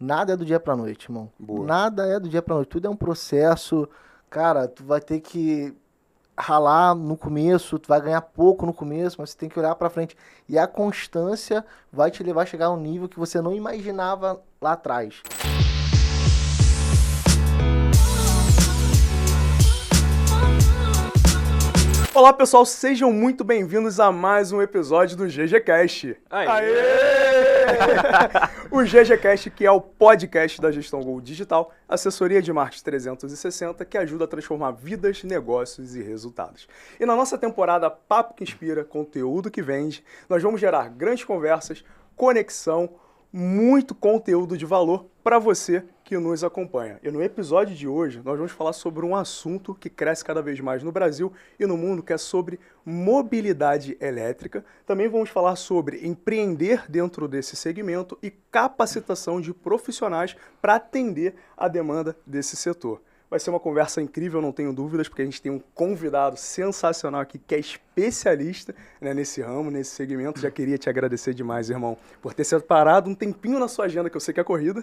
nada é do dia pra noite, irmão. Boa. Nada é do dia pra noite. Tudo é um processo. Cara, tu vai ter que ralar no começo, tu vai ganhar pouco no começo, mas você tem que olhar pra frente. E a constância vai te levar a chegar a um nível que você não imaginava lá atrás. Olá pessoal, sejam muito bem-vindos a mais um episódio do GGCast. Aê! O GGCast, que é o podcast da Gestão Gol Digital, assessoria de marketing 360, que ajuda a transformar vidas, negócios e resultados. E na nossa temporada Papo que Inspira, Conteúdo que Vende, nós vamos gerar grandes conversas, conexão, muito conteúdo de valor para você que nos acompanha. E no episódio de hoje, nós vamos falar sobre um assunto que cresce cada vez mais no Brasil e no mundo, que é sobre mobilidade elétrica. Também vamos falar sobre empreender dentro desse segmento e capacitação de profissionais para atender a demanda desse setor. Vai ser uma conversa incrível, não tenho dúvidas, porque a gente tem um convidado sensacional aqui que é especialista, né, nesse ramo, nesse segmento. Já queria te agradecer demais, irmão, por ter separado um tempinho na sua agenda, que eu sei que é corrida,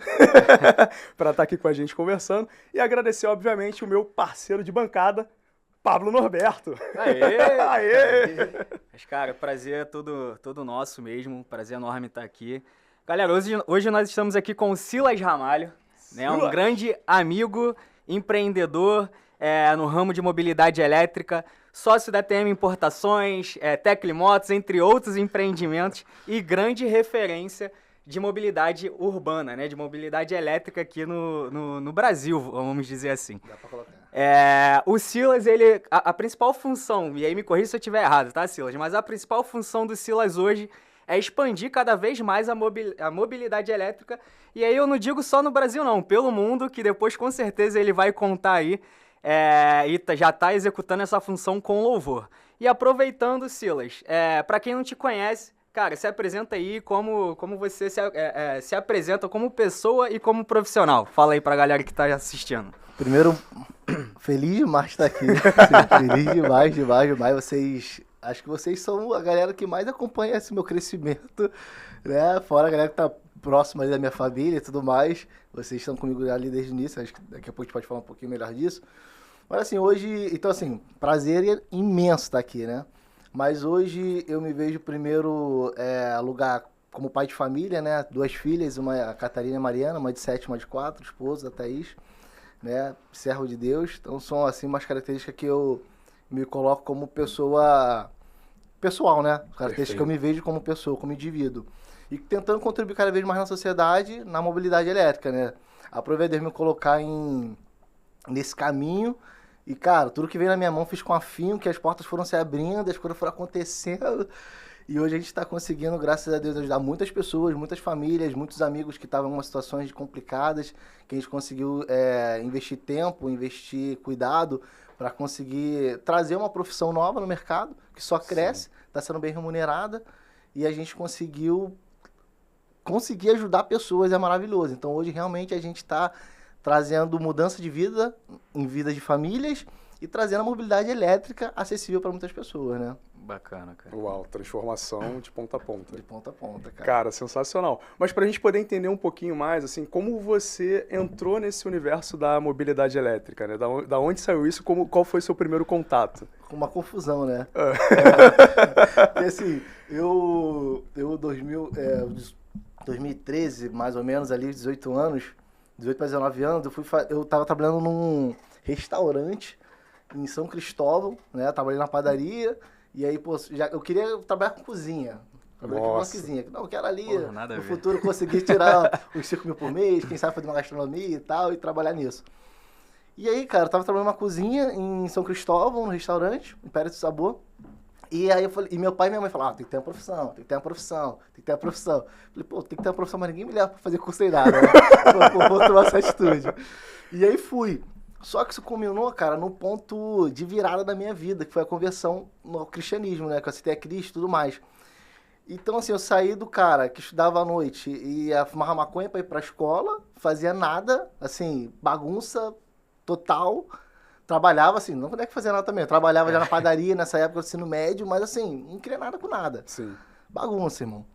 para estar aqui com a gente conversando. E agradecer, obviamente, o meu parceiro de bancada, Pablo Norberto. Aê! Aê! Mas, cara, prazer é todo nosso mesmo. Prazer enorme estar aqui. Galera, hoje nós estamos aqui com o Silas Ramalho, né, um grande amigo, empreendedor no ramo de mobilidade elétrica, sócio da TM Importações, Teclimotos, entre outros empreendimentos, e grande referência de mobilidade urbana, né, de mobilidade elétrica aqui no Brasil, vamos dizer assim. Dá pra colocar. O Silas, ele, a principal função, e aí me corrija se eu estiver errado, tá, Silas? Mas a principal função do Silas hoje é expandir cada vez mais a mobilidade elétrica. E aí eu não digo só no Brasil não, pelo mundo, que depois com certeza ele vai contar aí e já está executando essa função com louvor. E aproveitando, Silas, para quem não te conhece, cara, se apresenta aí como você se apresenta como pessoa e como profissional. Fala aí pra galera que tá assistindo. Primeiro, feliz demais de estar aqui. Sim, feliz demais. Acho que vocês são a galera que mais acompanha esse meu crescimento, né? Fora a galera que tá próxima ali da minha família e tudo mais. Vocês estão comigo ali desde o início, acho que daqui a pouco a gente pode falar um pouquinho melhor disso. Mas assim, hoje, então assim, prazer imenso estar aqui, né? Mas hoje eu me vejo primeiro lugar como pai de família, né? 2 filhas, uma a Catarina e a Mariana, uma de 7, uma de 4, esposa, a Thaís, né? Servo de Deus. Então são assim umas características que eu me coloco como pessoal, né? Características que eu me vejo como pessoa, como indivíduo. E tentando contribuir cada vez mais na sociedade, na mobilidade elétrica, né? Aproveitei de me colocar nesse caminho. E, cara, tudo que veio na minha mão fiz com afinco, que as portas foram se abrindo, as coisas foram acontecendo. E hoje a gente está conseguindo, graças a Deus, ajudar muitas pessoas, muitas famílias, muitos amigos que estavam em umas situações complicadas, que a gente conseguiu investir tempo, investir cuidado para conseguir trazer uma profissão nova no mercado, que só cresce, está sendo bem remunerada, e a gente conseguir ajudar pessoas é maravilhoso. Então hoje realmente a gente está trazendo mudança de vida em vida de famílias e trazendo a mobilidade elétrica acessível para muitas pessoas, né? Bacana, cara. Uau, transformação de ponta a ponta. De ponta a ponta, cara. Cara, sensacional. Mas pra gente poder entender um pouquinho mais, assim, como você entrou nesse universo da mobilidade elétrica, né? Da onde saiu isso? Qual foi o seu primeiro contato? Com uma confusão, né? Porque assim, 2013, mais ou menos, ali, 18 para 19 anos, eu tava trabalhando num restaurante em São Cristóvão, né? Eu trabalhei na padaria. E aí, pô, eu queria trabalhar com cozinha. Trabalhar com uma cozinha. Não, eu quero ali, no futuro, conseguir tirar uns 5 mil por mês, quem sabe fazer uma gastronomia e tal, e trabalhar nisso. E aí, cara, eu tava trabalhando numa cozinha em São Cristóvão, no restaurante, Império do Sabor. E aí eu falei, e meu pai e minha mãe falaram, tem que ter uma profissão. Falei, pô, tem que ter uma profissão, mas ninguém me leva pra fazer curso sem nada, né? Pô, vou tomar essa atitude. E aí fui. Só que isso culminou, cara, no ponto de virada da minha vida, que foi a conversão no cristianismo, né? Que eu aceitei a Cristo e tudo mais. Então, assim, eu saí do cara que estudava à noite e ia fumar maconha pra ir pra escola, fazia nada, assim, bagunça total. Trabalhava, assim, não é que fazia nada também. Eu trabalhava já na padaria nessa época do ensino médio, mas, assim, não queria nada com nada. Sim. Bagunça, irmão.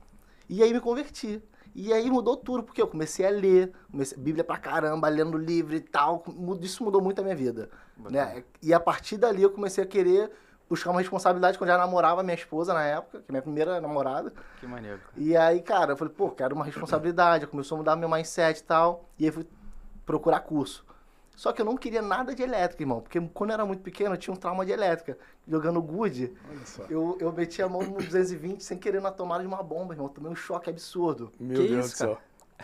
E aí me converti. E aí mudou tudo, porque eu comecei a ler, Bíblia pra caramba, lendo livro e tal. Isso mudou muito a minha vida. Né? E a partir dali eu comecei a querer buscar uma responsabilidade quando eu já namorava minha esposa na época, que é minha primeira namorada. Que maneiro, cara. E aí, cara, eu falei, pô, quero uma responsabilidade. Começou a mudar meu mindset e tal. E aí fui procurar curso. Só que eu não queria nada de elétrica, irmão. Porque quando eu era muito pequeno, eu tinha um trauma de elétrica. Jogando Good, eu meti a mão no 220 sem querer na tomada de uma bomba, irmão. Tomei um choque absurdo. Meu Deus do céu.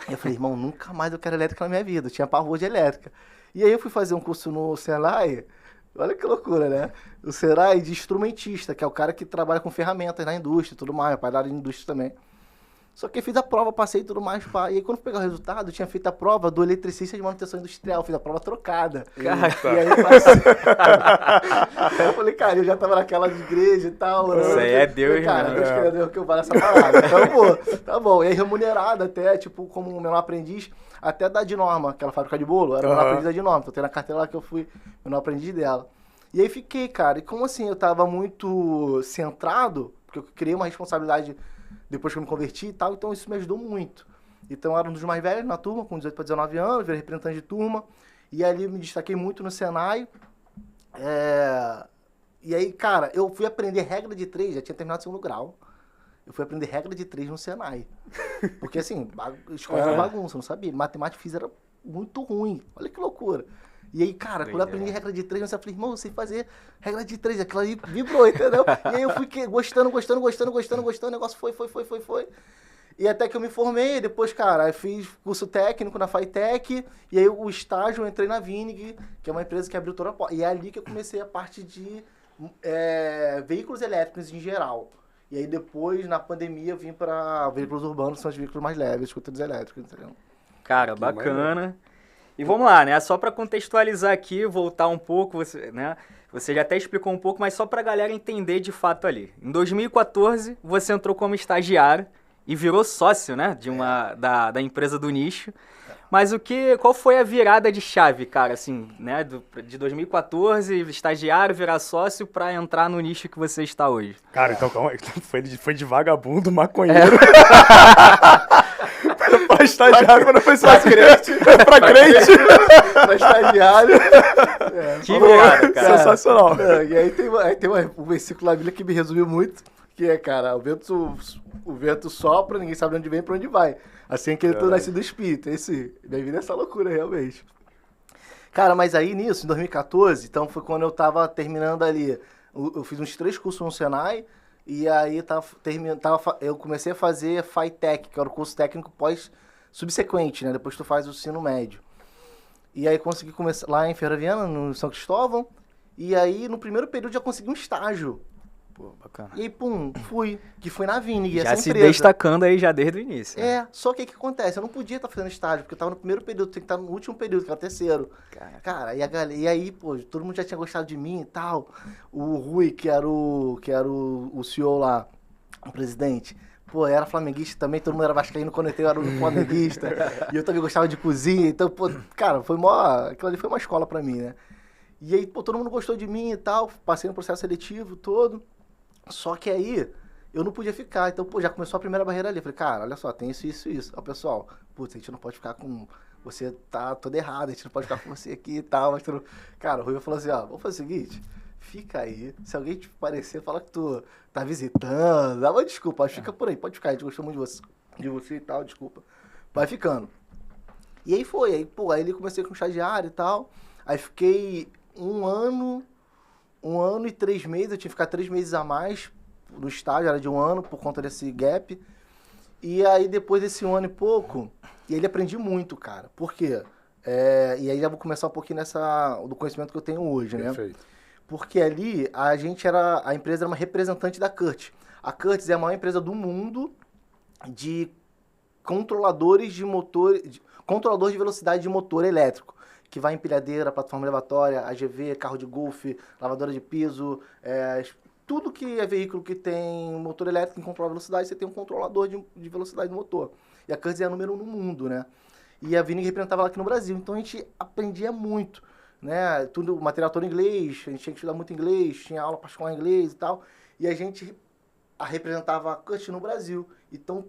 Eu falei, irmão, nunca mais eu quero elétrica na minha vida. Eu tinha pavor de elétrica. E aí eu fui fazer um curso no Senai. Olha que loucura, né? O Senai de instrumentista, que é o cara que trabalha com ferramentas na indústria e tudo mais. Meu pai da área de indústria também. Só que eu fiz a prova, passei e tudo mais, pá. E aí quando eu peguei o resultado, eu tinha feito a prova do eletricista de manutenção industrial. Fiz a prova trocada. Eita. E aí eu passei. Aí eu falei, cara, eu já tava naquela de igreja e tal. Né? Isso aí é Deus, cara, né? Deus querendo Deus que eu vá nessa parada. Então, pô, tá bom. E aí remunerado até, tipo, como menor aprendiz, até da Dinorma, aquela fábrica de bolo. Era menor aprendiz da Dinorma. Então tem na carteira lá que eu fui menor aprendiz dela. E aí fiquei, cara. E como assim, eu tava muito centrado, porque eu criei uma responsabilidade depois que eu me converti e tal, então isso me ajudou muito. Então eu era um dos mais velhos na turma, com 18 para 19 anos, virei representante de turma, e ali eu me destaquei muito no Senai. E aí, cara, eu fui aprender regra de 3, já tinha terminado o segundo grau. Eu fui aprender regra de 3 no Senai. Porque assim, escola era bagunça, eu não sabia. Matemática e física era muito ruim. Olha que loucura. E aí, cara, quando eu aprendi regra de 3, eu falei, irmão, eu sei fazer regra de 3. Aquilo ali vibrou, entendeu? E aí eu fui gostando, o negócio foi. E até que eu me formei, depois, cara, eu fiz curso técnico na Fitec, e aí o estágio eu entrei na Vinig, que é uma empresa que abriu toda a porta. E é ali que eu comecei a parte de veículos elétricos em geral. E aí depois, na pandemia, eu vim para veículos urbanos, que são os veículos mais leves, escutadores elétricos, entendeu? Cara, bacana. E vamos lá, né? Só para contextualizar aqui, voltar um pouco, você já até explicou um pouco, mas só para a galera entender de fato ali. Em 2014, você entrou como estagiário e virou sócio, né? Da empresa do nicho. Mas qual foi a virada de chave, cara, assim, né? De 2014, estagiário, virar sócio para entrar no nicho que você está hoje? Cara, então calma aí. Foi de vagabundo, maconheiro. Pra estagiário, quando foi sócio crente. Pra crente. Pra estagiário. Que virada, cara. Sensacional. E aí tem um versículo na Bíblia que me resumiu muito, que é, cara, o vento sopra, ninguém sabe de onde vem e pra onde vai. Assim que ele todo nascido do Espírito. Minha vida é essa loucura, realmente. Cara, mas aí nisso, em 2014, então foi quando eu tava terminando ali. Eu fiz uns 3 cursos no Senai, e aí eu comecei a fazer Fitec, que era o curso técnico pós-subsequente, né? Depois tu faz o ensino médio. E aí consegui começar lá em Feira Viana, no São Cristóvão, e aí no primeiro período já consegui um estágio. Pô, bacana. E aí, pum, que foi na Vinig, Já essa se empresa. destacando aí já desde o início. Né? Só que o que acontece? Eu não podia estar fazendo estágio, porque eu tava no primeiro período, tem que estar no último período, que era o terceiro. Cara, e aí, pô, todo mundo já tinha gostado de mim e tal. O Rui, que era o CEO lá, o presidente, pô, era flamenguista também, todo mundo era vascaíno, quando eu entrei eu era um flamenguista. E eu também gostava de cozinha, então, pô, cara, aquilo ali foi uma escola pra mim, né? E aí, pô, todo mundo gostou de mim e tal, passei no processo seletivo todo. Só que aí, eu não podia ficar. Então, pô, já começou a primeira barreira ali. Eu falei, cara, olha só, tem isso. Ó, pessoal, putz, a gente não pode ficar com... Você tá todo errado, a gente não pode ficar com você aqui e tal. Mas tu não... Cara, o Rui falou assim, ó, vamos fazer o seguinte, fica aí. Se alguém te parecer, fala que tu tá visitando, dá uma desculpa, mas fica por aí, pode ficar, a gente gostou muito de você e tal, desculpa. Vai ficando. E aí foi, aí ele comecei com estagiário e tal. Aí fiquei um ano e 3 meses, eu tinha que ficar 3 meses a mais no estágio, era de 1 ano, por conta desse gap. E aí, depois desse 1 ano e pouco, e ele aprendi muito, cara. Por quê? E aí já vou começar um pouquinho do conhecimento que eu tenho hoje, né? Perfeito. Porque ali, a empresa era uma representante da Curtis. A Curtis é a maior empresa do mundo de controladores de controlador de velocidade de motor elétrico, que vai empilhadeira, plataforma elevatória, AGV, carro de golfe, lavadora de piso, tudo que é veículo que tem motor elétrico em controle de velocidade, você tem um controlador de velocidade do motor. E a Curtis é a número 1 no mundo, né? E a Vinig representava ela aqui no Brasil, então a gente aprendia muito, né? Tudo, o material todo em inglês, a gente tinha que estudar muito inglês, tinha aula particular em inglês e tal, e a gente representava a Curtis no Brasil. Então,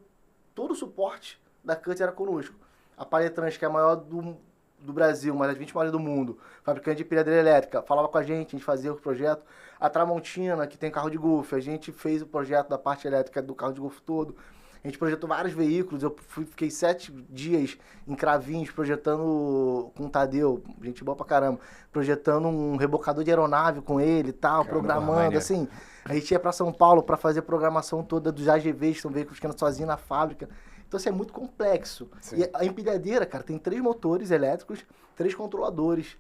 todo o suporte da Cutter era conosco. A Paletrans, que é a maior do Brasil, uma das 20 maiores do mundo, fabricante de empilhadeira elétrica, falava com a gente fazia o projeto. A Tramontina, que tem carro de golfe, a gente fez o projeto da parte elétrica do carro de golfe todo. A gente projetou vários veículos, eu fiquei 7 dias em Cravinhos, projetando com o Tadeu, gente boa pra caramba, projetando um rebocador de aeronave com ele e tal, programando, assim. A gente ia pra São Paulo pra fazer a programação toda dos AGVs, que são veículos que andam sozinhos na fábrica. Então, assim, é muito complexo. Sim. E a empilhadeira, cara, tem 3 motores elétricos, 3 controladores.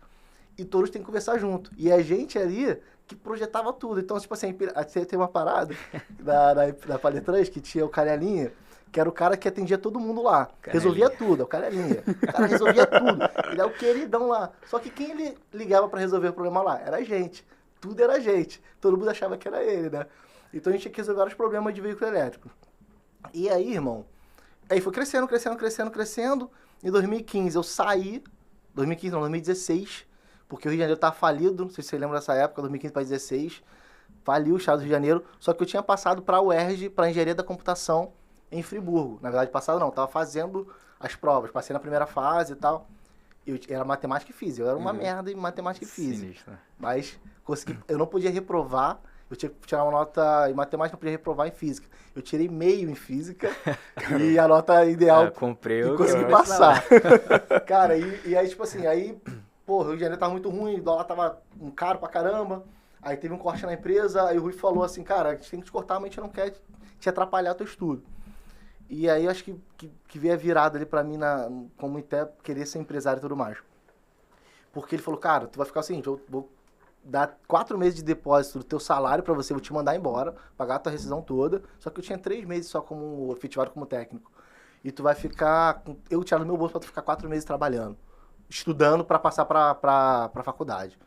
E todos têm que conversar junto. E a gente ali que projetava tudo. Então, tipo assim, tem uma parada da Paletrans que tinha o Canelinha, que era o cara que atendia todo mundo lá. Canelinha. Resolvia tudo, é o Canelinha. O cara resolvia tudo. Ele é o queridão lá. Só que quem ele ligava pra resolver o problema lá? Era a gente. Tudo era a gente. Todo mundo achava que era ele, né? Então a gente tinha que resolver os problemas de veículo elétrico. E aí, irmão, aí foi crescendo. Em 2015 eu saí, 2016, porque o Rio de Janeiro estava falido, não sei se você lembra dessa época, 2015 para 2016, faliu o estado do Rio de Janeiro, só que eu tinha passado para a UERJ, para a Engenharia da Computação, em Friburgo. Na verdade, passado não, estava fazendo as provas, passei na primeira fase e tal. Era matemática e física, eu era uma merda em matemática e física. Sinistro. Mas consegui, eu não podia reprovar, eu tinha que tirar uma nota em matemática, não podia reprovar em física. Eu tirei meio em física e a nota ideal e consegui passar. Cara, e aí, tipo assim, aí, pô, o Rio de Janeiro tava muito ruim, o dólar tava caro pra caramba. Aí teve um corte na empresa, aí o Rui falou assim, cara, a gente tem que te cortar, mas a gente não quer te atrapalhar teu estudo. E aí eu acho que veio a virada ali pra mim, como até querer ser empresário e tudo mais. Porque ele falou, cara, tu vai ficar o seguinte, eu vou dar 4 meses de depósito do teu salário pra você, vou te mandar embora, pagar a tua rescisão toda, só que eu tinha 3 meses só como efetivado como técnico. E tu vai ficar, eu tirar no meu bolso pra tu ficar 4 meses trabalhando, estudando pra passar pra faculdade.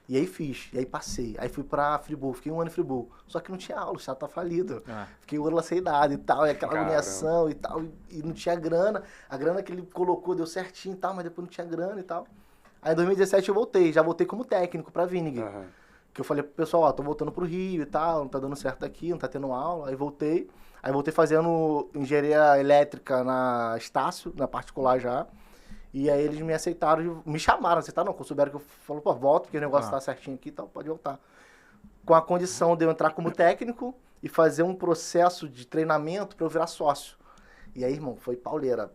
E aí fiz, e aí passei, aí fui pra Friburgo, fiquei 1 ano em Friburgo, só que não tinha aula, o estado tá falido. Fiquei 1 ano lá sem nada e tal, e aquela agoniação e tal, e não tinha grana, a grana que ele colocou deu certinho e tal, mas depois não tinha grana e tal. Aí em 2017 eu voltei, já voltei como técnico pra Vinig. Que eu falei pro pessoal, ó, tô voltando pro Rio e tal, não tá dando certo aqui, não tá tendo aula. Aí voltei fazendo engenharia elétrica na Estácio, na particular já. E aí eles me aceitaram, me chamaram, aceitaram não, souberam que eu falei, pô, volta, porque o negócio tá certinho aqui e tal, pode voltar. Com a condição de eu entrar como técnico e fazer um processo de treinamento pra eu virar sócio. E aí, irmão, foi pauleira,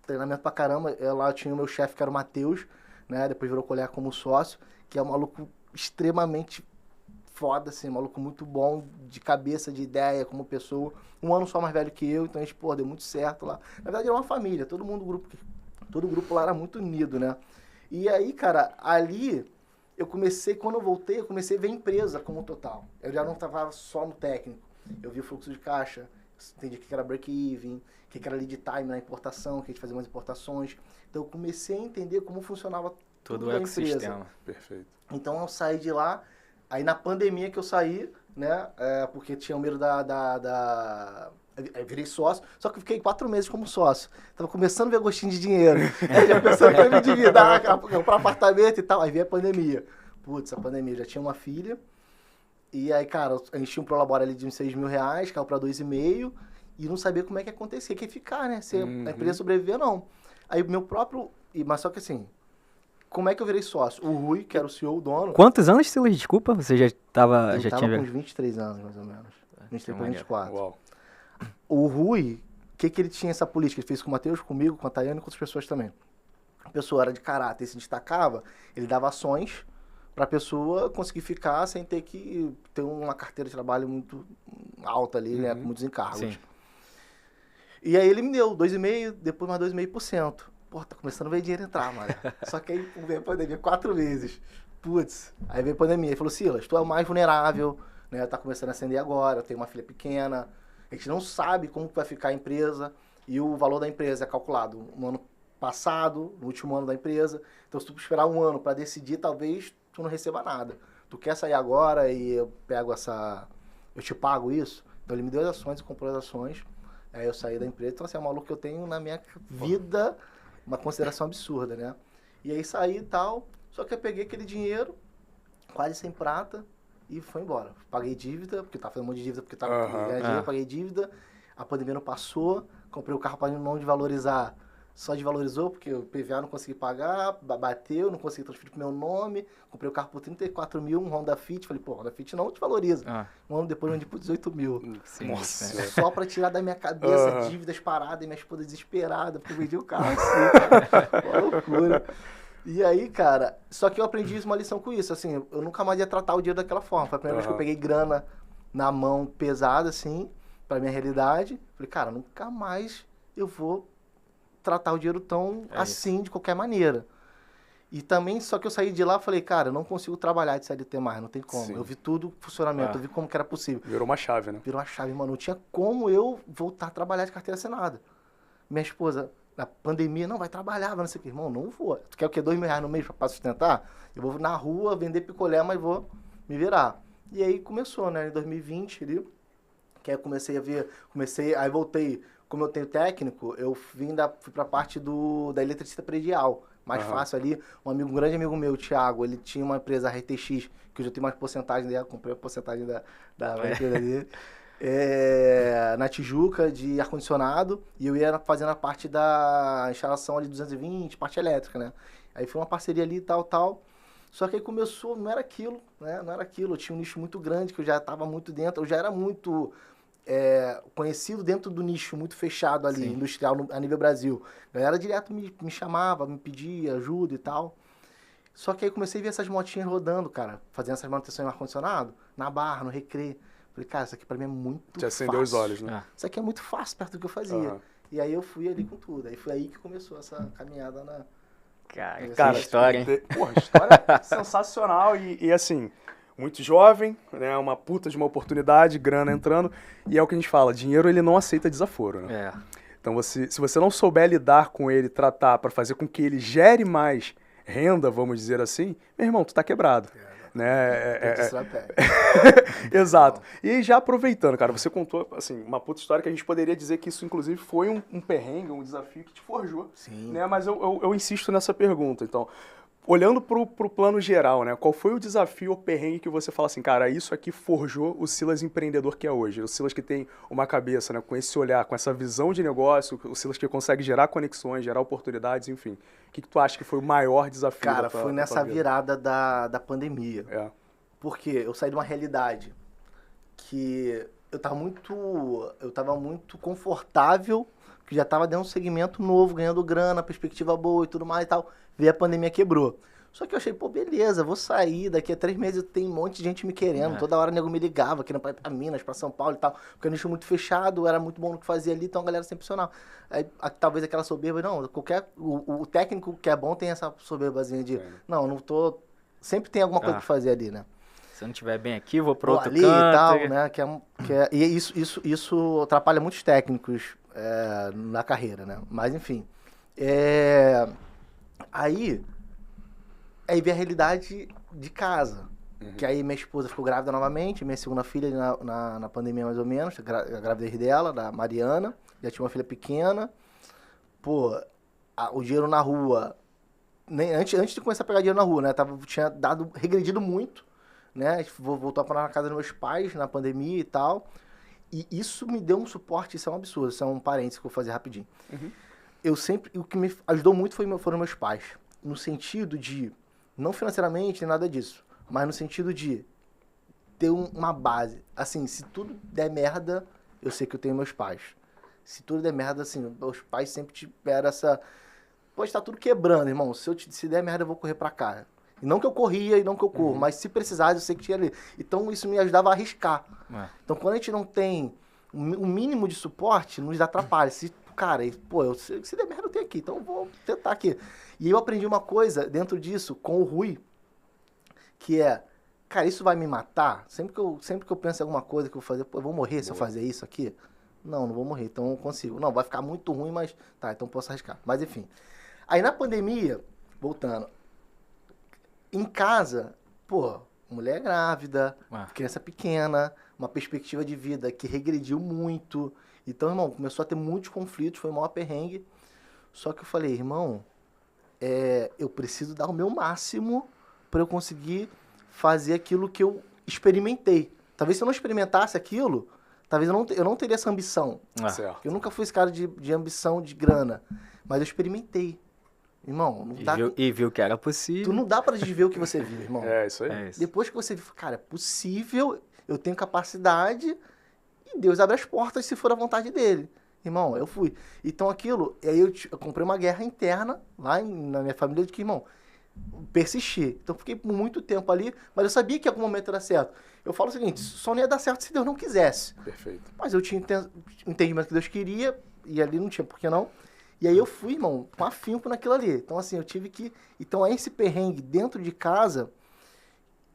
treinamento pra caramba. Lá eu tinha o meu chefe, que era o Matheus, né, depois virou colega como sócio, que é um maluco extremamente foda, assim, um maluco muito bom, de cabeça, de ideia, como pessoa, 1 ano só mais velho que eu, então a gente, pô, deu muito certo lá. Na verdade era uma família, todo o grupo lá era muito unido, né. E aí, cara, ali eu comecei, quando eu voltei, eu comecei a ver a empresa como total. Eu já não estava só no técnico, eu vi o fluxo de caixa, entendi o que era break-even, o que era lead time na importação, que a gente fazia umas importações. Então eu comecei a entender como funcionava todo o ecossistema. Perfeito. Então eu saí de lá, aí na pandemia que eu saí, né, porque tinha o medo eu virei sócio, só que eu fiquei 4 meses como sócio. Tava começando a ver gostinho de dinheiro. Aí já pensando que ia me endividar, comprar apartamento e tal. Aí veio a pandemia. Putz, a pandemia, já tinha uma filha. E aí, cara, a gente tinha um prolabore ali de uns 6 mil reais, caiu pra 2,5. E não sabia como é que ia acontecer, que ia ficar, né? Se a empresa sobreviver, não. Aí meu próprio... Mas só que assim, como é que eu virei sócio? O Rui, que era o CEO, o dono... Quantos anos, Silas? Desculpa, você já tava... Eu já tava tinha... com uns 23 anos, mais ou menos. 23 para 24. Uau. O Rui, o que ele tinha essa política? Ele fez com o Matheus, comigo, com a Tayane e com outras pessoas também. A pessoa era de caráter, se destacava, ele dava ações para a pessoa conseguir ficar sem ter que ter uma carteira de trabalho muito alta ali, né, com muitos encargos. Sim. E aí ele me deu 2,5%, depois mais 2,5%. Pô, tá começando a ver dinheiro entrar, mano. Só que aí veio a pandemia, 4 meses. Putz, aí veio a pandemia. Ele falou, Silas, tu é o mais vulnerável, né, tá começando a acender agora, tem uma filha pequena, a gente não sabe como vai ficar a empresa e o valor da empresa é calculado no ano passado, no último ano da empresa. Então, se tu esperar 1 ano para decidir, talvez tu não receba nada. Tu quer sair agora e eu te pago isso? Então, ele me deu as ações e comprou as ações. Aí eu saí da empresa. Então, assim, é um maluco que eu tenho na minha vida uma consideração absurda, né? E aí saí e tal, só que eu peguei aquele dinheiro, quase sem prata, e foi embora. Paguei dívida, porque tava fazendo um monte de dívida, porque tava ganhando dinheiro, paguei dívida, a pandemia não passou, comprei o carro para não desvalorizar, só desvalorizou, porque o PVA não consegui pagar, bateu, não consegui transferir pro meu nome, comprei o carro por 34 mil, um Honda Fit, falei, pô, Honda Fit não desvaloriza. Um ano depois eu vendi por 18 mil. Sim, Nossa. Só pra tirar da minha cabeça dívidas paradas e minha esposa desesperada, porque eu vendi o carro assim, uma loucura. E aí, cara, só que eu aprendi uma lição com isso, assim, eu nunca mais ia tratar o dinheiro daquela forma. Foi a primeira vez que eu peguei grana na mão pesada, assim, pra minha realidade. Falei, cara, nunca mais eu vou tratar o dinheiro tão assim, de qualquer maneira. E também, só que eu saí de lá e falei, cara, eu não consigo trabalhar de CLT mais, não tem como. Sim. Eu vi tudo o funcionamento, eu vi como que era possível. Virou uma chave, né? Virou uma chave, mano. Não tinha como eu voltar a trabalhar de carteira assinada. Minha esposa, na pandemia, não, vai trabalhar, vai não sei o que. Irmão, não vou. Tu quer o quê? R$2.000 no mês pra sustentar? Eu vou na rua vender picolé, mas vou me virar. E aí começou, né? Em 2020, ali, que aí eu comecei a ver, aí voltei, como eu tenho técnico, eu fui pra parte da eletricista predial. Mais fácil ali. Um grande amigo meu, o Thiago, ele tinha uma empresa RTX, que eu já tenho mais porcentagem dela, comprei a porcentagem da empresa dele. Na Tijuca, de ar-condicionado, e eu ia fazendo a parte da instalação ali 220, parte elétrica, né? Aí foi uma parceria ali, tal. Só que aí começou, não era aquilo, né? Não era aquilo. Eu tinha um nicho muito grande, que eu já estava muito dentro, eu já era muito conhecido dentro do nicho, muito fechado ali, industrial, a nível Brasil. A galera direto me chamava, me pedia ajuda e tal. Só que aí comecei a ver essas motinhas rodando, cara, fazendo essas manutenções no ar-condicionado, na Barra, no Recreio. Falei, cara, isso aqui pra mim é muito fácil. Te acendeu os olhos, né? Isso aqui é muito fácil perto do que eu fazia. E aí eu fui ali com tudo. Aí foi aí que começou essa caminhada na... Cara, história, hein? Porra, história sensacional e assim, muito jovem, né? Uma puta de uma oportunidade, grana entrando. E é o que a gente fala, dinheiro ele não aceita desaforo, né? Então, se você não souber lidar com ele, tratar para fazer com que ele gere mais renda, vamos dizer assim, meu irmão, tu tá quebrado. Né? Exato. E já aproveitando, cara, você contou assim, uma puta história que a gente poderia dizer que isso, inclusive, foi um perrengue, um desafio que te forjou. Sim. Né? Mas eu insisto nessa pergunta. Então, olhando pro plano geral, né? Qual foi o desafio ou perrengue que você fala assim, cara, isso aqui forjou o Silas empreendedor que é hoje? O Silas que tem uma cabeça, né? Com esse olhar, com essa visão de negócio, o Silas que consegue gerar conexões, gerar oportunidades, enfim. O que tu acha que foi o maior desafio? Cara, foi nessa virada da pandemia. Porque eu saí de uma realidade que eu tava muito confortável, que já tava dentro de um segmento novo, ganhando grana, perspectiva boa e tudo mais e tal. Veio a pandemia, quebrou. Só que eu achei, pô, beleza, vou sair, daqui a 3 meses tem um monte de gente me querendo, toda hora o nego me ligava, querendo pra ir pra Minas, pra São Paulo e tal, porque eu nicho muito fechado, era muito bom no que fazia ali, então a galera sempre funcionava. Aí, talvez aquela soberba, não, o técnico que é bom tem essa soberbazinha de, não sempre tem alguma coisa pra fazer ali, né? Se eu não estiver bem aqui, vou pro outro ali canto. E tal, né? E isso atrapalha muitos técnicos na carreira, né? Mas, enfim. Aí veio a realidade de casa. Que aí minha esposa ficou grávida novamente, minha segunda filha na pandemia mais ou menos, a gravidez dela, da Mariana, já tinha uma filha pequena. Pô, o dinheiro na rua, antes de começar a pegar dinheiro na rua, né? Tinha regredido muito, né? Voltou a morar na casa dos meus pais na pandemia e tal. E isso me deu um suporte, isso é um absurdo, isso é um parênteses que eu vou fazer rapidinho. O que me ajudou muito foram meus pais, no sentido de, não financeiramente, nem nada disso, mas no sentido de ter uma base. Assim, se tudo der merda, eu sei que eu tenho meus pais. Se tudo der merda, assim, meus pais sempre tiveram essa... Pode estar tudo quebrando, irmão, se der merda eu vou correr pra cá. E não que eu corria e não que eu corro, mas se precisasse eu sei que tinha ali. Então isso me ajudava a arriscar. Então quando a gente não tem um mínimo de suporte, nos atrapalha. Cara, se der merda eu tenho aqui, então eu vou tentar aqui. E eu aprendi uma coisa dentro disso com o Rui, que é, cara, isso vai me matar? Sempre que eu penso em alguma coisa que eu vou fazer, eu vou morrer se eu fazer isso aqui? Não vou morrer, então eu consigo. Não, vai ficar muito ruim, mas tá, então posso arriscar. Mas enfim. Aí na pandemia, voltando, em casa, mulher grávida, criança pequena, uma perspectiva de vida que regrediu muito. Então, irmão, começou a ter muitos conflitos, foi o maior perrengue. Só que eu falei, irmão, eu preciso dar o meu máximo para eu conseguir fazer aquilo que eu experimentei. Talvez se eu não experimentasse aquilo, talvez eu não teria essa ambição. Certo. Eu nunca fui esse cara de ambição de grana, mas eu experimentei. Irmão, não dá... E viu que era possível. Tu não dá pra desver o que você viu, irmão. É, isso aí. É isso. Depois que você viu, cara, é possível, eu tenho capacidade e Deus abre as portas se for a vontade dele. Irmão, eu fui. Então aquilo, e aí eu comprei uma guerra interna lá na minha família de que, irmão, persistir. Então fiquei por muito tempo ali, mas eu sabia que em algum momento era certo. Eu falo o seguinte, só não ia dar certo se Deus não quisesse. Perfeito. Mas eu tinha entendimento que Deus queria e ali não tinha por que não. E aí eu fui, irmão, com afinco naquilo ali. Então assim, eu tive que... Então esse perrengue dentro de casa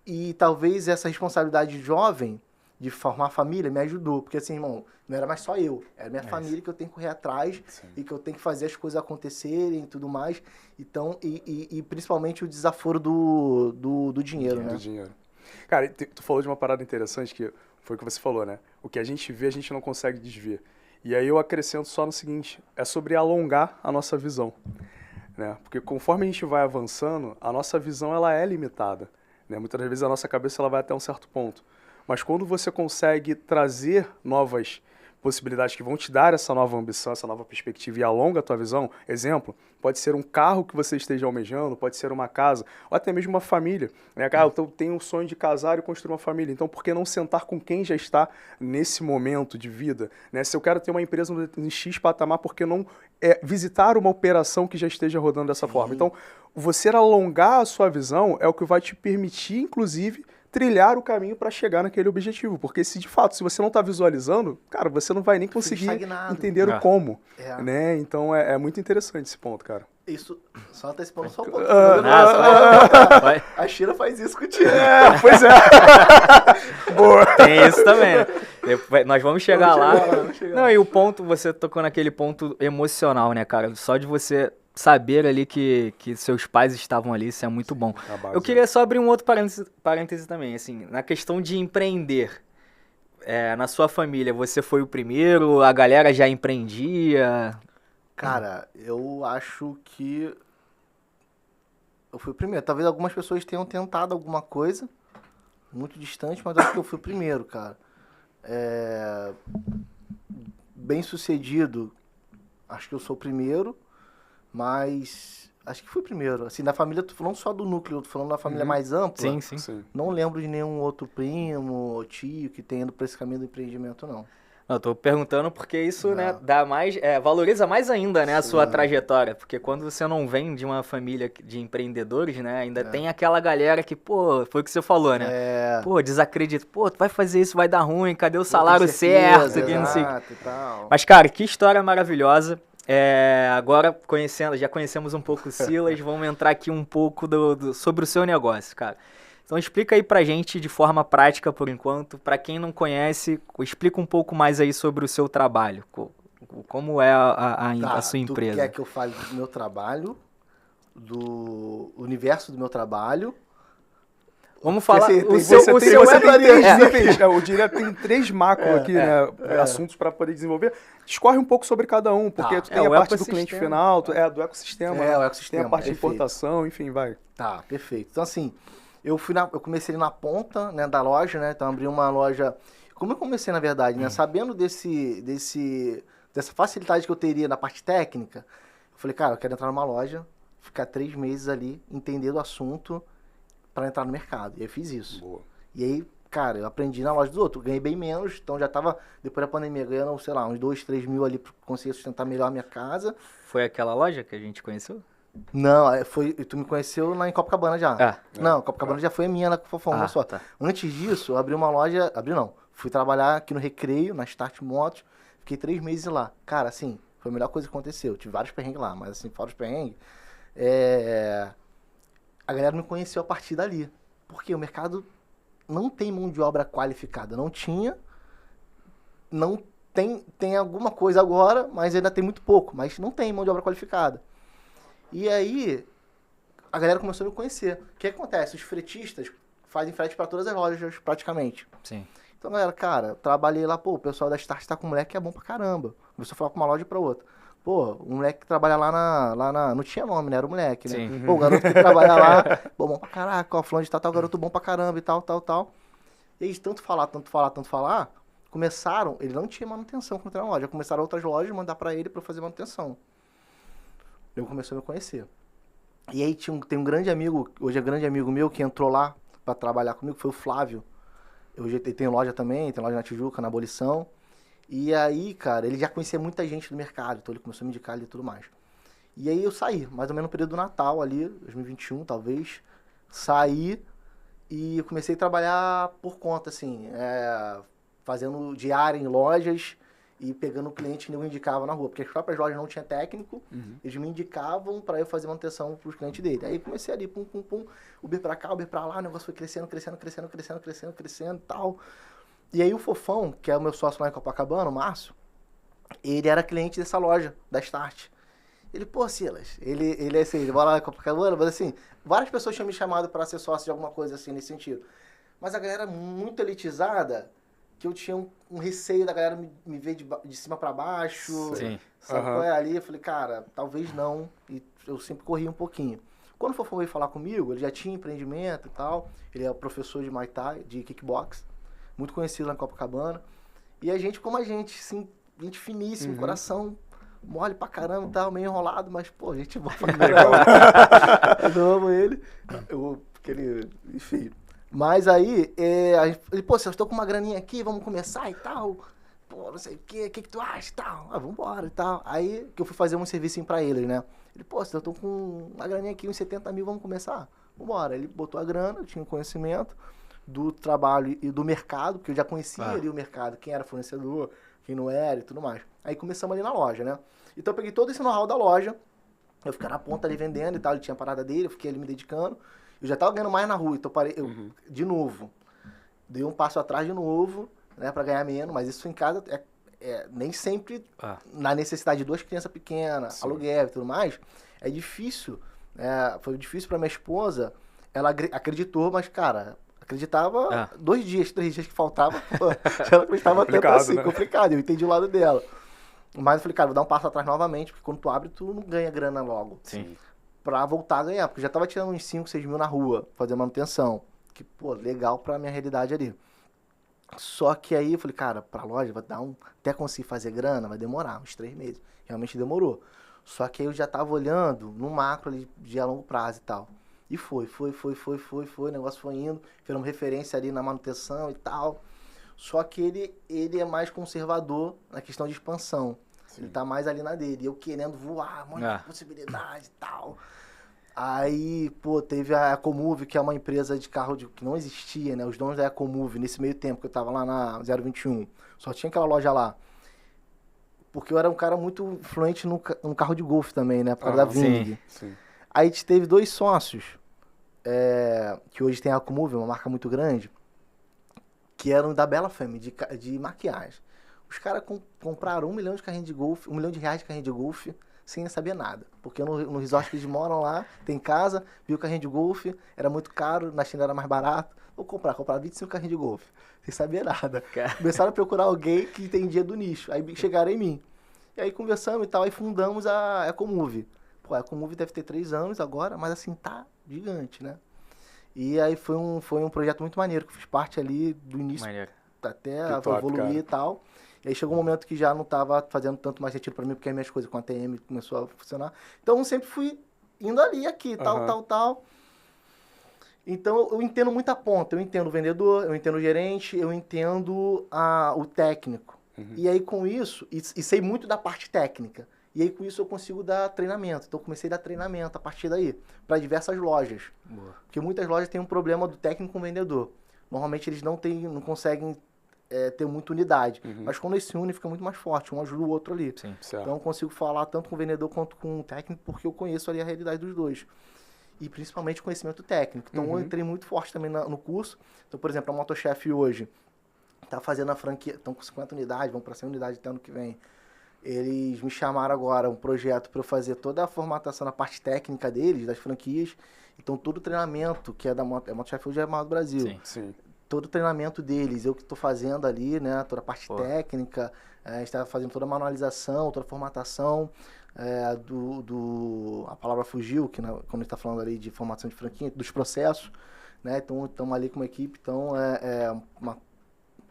e talvez essa responsabilidade jovem de formar família me ajudou. Porque assim, irmão, não era mais só eu. Era minha família que eu tenho que correr atrás. Sim. E que eu tenho que fazer as coisas acontecerem e tudo mais. Então, e principalmente o desaforo do dinheiro, né? Do dinheiro. Cara, tu falou de uma parada interessante que foi o que você falou, né? O que a gente vê, a gente não consegue desver. E aí eu acrescento só no seguinte, é sobre alongar a nossa visão, né? Porque conforme a gente vai avançando, a nossa visão ela é limitada, né? Muitas vezes a nossa cabeça ela vai até um certo ponto. Mas quando você consegue trazer novas possibilidades que vão te dar essa nova ambição, essa nova perspectiva e alonga a tua visão, exemplo, pode ser um carro que você esteja almejando, pode ser uma casa, ou até mesmo uma família, né? Ah, eu tenho um sonho de casar e construir uma família, então por que não sentar com quem já está nesse momento de vida, né? Se eu quero ter uma empresa em X patamar, por que não visitar uma operação que já esteja rodando dessa forma? Então, você alongar a sua visão é o que vai te permitir, inclusive, trilhar o caminho para chegar naquele objetivo. Porque se de fato, se você não está visualizando, cara, você não vai nem conseguir entender o como. Né? Então é muito interessante esse ponto, cara. Isso, só antecipando só um pouco. A Shira faz isso contigo. Pois é. Boa. Tem isso também, né? Nós vamos chegar lá. Não, e o ponto, você tocou naquele ponto emocional, né, cara? Só de você saber ali que seus pais estavam ali, isso é muito bom. Eu queria só abrir um outro parêntese também, assim, na questão de empreender. Na sua família, você foi o primeiro? A galera já empreendia? Cara, eu acho que eu fui o primeiro. Talvez algumas pessoas tenham tentado alguma coisa muito distante, mas eu acho que eu fui o primeiro, cara. Bem sucedido, acho que eu sou o primeiro. Mas acho que fui o primeiro. Assim, na família, tô falando só do núcleo, tô falando da família mais ampla. Sim. Não lembro de nenhum outro primo ou tio que tenha ido pra esse caminho do empreendimento, não. Eu tô perguntando porque isso, né, dá mais, valoriza mais ainda, né, a sua trajetória. Porque quando você não vem de uma família de empreendedores, né, ainda tem aquela galera que, pô, foi o que você falou, né? Pô, desacredita. Pô, tu vai fazer isso, vai dar ruim, cadê o salário certo? Exato, e tal. Mas, cara, que história maravilhosa. Agora, já conhecemos um pouco o Silas, vamos entrar aqui um pouco sobre o seu negócio, cara. Então explica aí pra gente de forma prática por enquanto, pra quem não conhece, explica um pouco mais aí sobre o seu trabalho, como é a sua empresa. Tu quer que eu fale do meu trabalho, do universo do meu trabalho? Vamos falar, eu diria que tem 3 macros aqui, né, assuntos para poder desenvolver. Discorre um pouco sobre cada um, porque tu tem a parte do cliente final, do ecossistema, o ecossistema, tem a parte de importação, enfim, vai. Tá, perfeito. Então assim, eu comecei na ponta, né, da loja, né, então abri uma loja, como eu comecei na verdade, né, sabendo dessa facilidade que eu teria na parte técnica, eu falei, cara, eu quero entrar numa loja, ficar 3 meses ali, entender do assunto, para entrar no mercado. E eu fiz isso. Boa. E aí, cara, eu aprendi na loja dos outros. Ganhei bem menos, então já tava, depois da pandemia, ganhando, sei lá, uns 2, 3 mil ali para conseguir sustentar melhor a minha casa. Foi aquela loja que a gente conheceu? Não, tu me conheceu lá em Copacabana já. Não, Copacabana já foi a minha lá com o Fofão, só. Tá. Antes disso, eu abri uma loja, fui trabalhar aqui no Recreio, na Start Motos, fiquei 3 meses lá. Cara, assim, foi a melhor coisa que aconteceu. Tive vários perrengues lá, mas assim, fora os perrengues, a galera me conheceu a partir dali. Porque o mercado não tem mão de obra qualificada. Não tinha. Não tem alguma coisa agora, mas ainda tem muito pouco. Mas não tem mão de obra qualificada. E aí, a galera começou a me conhecer. O que acontece? Os fretistas fazem frete para todas as lojas, praticamente. Sim. Então, galera, cara, trabalhei lá, o pessoal da Start tá com moleque que é bom pra caramba. Começou a falar com uma loja pra outra. Um moleque que trabalha lá não tinha nome, né? Era o moleque, né? Sim. O garoto que trabalha lá, bom pra caraca, fulano de tal, garoto bom pra caramba e tal. E aí, tanto falar, começaram, ele não tinha manutenção quando entrou na loja, começaram outras lojas a mandar pra ele pra eu fazer manutenção. Ele começou a me conhecer. E aí tem um grande amigo, hoje é grande amigo meu, que entrou lá pra trabalhar comigo, foi o Flávio. Hoje ele tem loja também, tem loja na Tijuca, na Abolição. E aí, cara, ele já conhecia muita gente do mercado, então ele começou a me indicar ali e tudo mais. E aí eu saí, mais ou menos no período do Natal ali, 2021 talvez, saí e comecei a trabalhar por conta, assim, fazendo diária em lojas e pegando o cliente que eu indicava na rua, porque as próprias lojas não tinham técnico, eles me indicavam para eu fazer manutenção para os clientes dele. Aí comecei ali, pum, pum, pum, Uber para cá, Uber para lá, o negócio foi crescendo e tal. E aí o Fofão, que é o meu sócio lá em Copacabana, o Márcio, ele era cliente dessa loja, da Start. Ele, pô, Silas, ele é assim, ele vai lá em Copacabana, mas assim, várias pessoas tinham me chamado para ser sócio de alguma coisa assim, nesse sentido. Mas a galera muito elitizada, que eu tinha um receio da galera me ver de cima para baixo. Sim. Sabe qual é ali? Eu falei, cara, talvez não. E eu sempre corri um pouquinho. Quando o Fofão veio falar comigo, ele já tinha empreendimento e tal. Ele é professor de Muay Thai, de kickbox. Muito conhecido lá em Copacabana. E a gente, como a gente, assim, gente finíssimo, coração mole pra caramba e tal, meio enrolado, mas, pô, gente boa pra caramba. Eu amo ele. Porque ele, enfim. Mas aí, ele, pô, se eu estou com uma graninha aqui, vamos começar e tal. Pô, não sei o que tu acha e tal? Ah, vambora e tal. Aí que eu fui fazer um servicinho pra ele, né? Ele, pô, se eu tô com uma graninha aqui, uns 70 mil, vamos começar? Vambora. Ele botou a grana, eu tinha um conhecimento do trabalho e do mercado, porque eu já conhecia ali o mercado, quem era fornecedor, quem não era e tudo mais. Aí começamos ali na loja, né? Então eu peguei todo esse know-how da loja, eu ficava na ponta ali vendendo e tal, ele tinha a parada dele, eu fiquei ali me dedicando. Eu já tava ganhando mais na rua, então parei, de novo, dei um passo atrás de novo, né, pra ganhar menos, mas isso em casa nem sempre, na necessidade de 2 crianças pequenas, aluguel e tudo mais, é difícil, foi difícil pra minha esposa, ela acreditou, mas, cara, acreditava 2 dias, 3 dias que faltava, pô, ela acreditava tanto assim, né? Complicado, eu entendi o lado dela. Mas eu falei, cara, vou dar um passo atrás novamente, porque quando tu abre, tu não ganha grana logo. Sim. Pra voltar a ganhar, porque eu já tava tirando uns 5, 6 mil na rua, fazer manutenção. Que, pô, legal pra minha realidade ali. Só que aí eu falei, cara, pra loja vai dar até conseguir fazer grana, vai demorar uns 3 meses. Realmente demorou. Só que aí eu já tava olhando no macro ali de a longo prazo e tal. E foi, o negócio foi indo, fizemos referência ali na manutenção e tal. Só que ele é mais conservador na questão de expansão. Sim. Ele tá mais ali na dele. Eu querendo voar, muita possibilidade e tal. Aí, pô, teve a Ecomove, que é uma empresa de carro que não existia, né? Os donos da Ecomove, nesse meio tempo que eu tava lá na 021. Só tinha aquela loja lá. Porque eu era um cara muito influente no carro de golfe também, né? Por causa da Ving. Sim. Aí a gente teve 2 sócios, que hoje tem a Ecomove, uma marca muito grande, que eram da Bela Femme, de maquiagem. Os caras compraram 1 milhão de carrinho de golfe, R$1 milhão de carrinho de golfe, sem saber nada. Porque no resort que eles moram lá, tem casa, viu o carrinho de golfe, era muito caro, na China era mais barato. Vou comprar 25 carrinhos de golfe, sem saber nada. Começaram a procurar alguém que entendia do nicho, aí chegaram em mim. E aí conversamos e tal, aí fundamos a Ecomove. Pô, a Ecomove deve ter 3 anos agora, mas assim, tá gigante, né? E aí foi um projeto muito maneiro, que eu fiz parte ali do início até evoluir e tal. E aí chegou um momento que já não estava fazendo tanto mais sentido para mim, porque as minhas coisas com a TM começou a funcionar. Então eu sempre fui indo ali, aqui, tal. Então eu entendo muita ponta. Eu entendo o vendedor, eu entendo o gerente, eu entendo o técnico. E aí com isso, e sei muito da parte técnica. E aí com isso eu consigo dar treinamento. Então eu comecei a dar treinamento a partir daí, para diversas lojas. Boa. Porque muitas lojas têm um problema do técnico com o vendedor. Normalmente eles não conseguem ter muita unidade. Mas quando eles se unem, fica muito mais forte. Um ajuda o outro ali. Sim, então eu consigo falar tanto com o vendedor quanto com o técnico, porque eu conheço ali a realidade dos dois. E principalmente conhecimento técnico. Então eu entrei muito forte também no curso. Então, por exemplo, a Motochef hoje está fazendo a franquia, estão com 50 unidades, vão para 100 unidades até ano que vem. Eles me chamaram agora um projeto para eu fazer toda a formatação na parte técnica deles, das franquias. Então, todo o treinamento que é da Motochef hoje é a maior do Brasil. Sim, sim. Todo o treinamento deles, eu que estou fazendo ali, né? Toda a parte técnica, a gente está fazendo toda a manualização, toda a formatação. A palavra fugiu, que quando a gente está falando ali de formação de franquia, dos processos, né? Então, estamos ali com uma equipe, então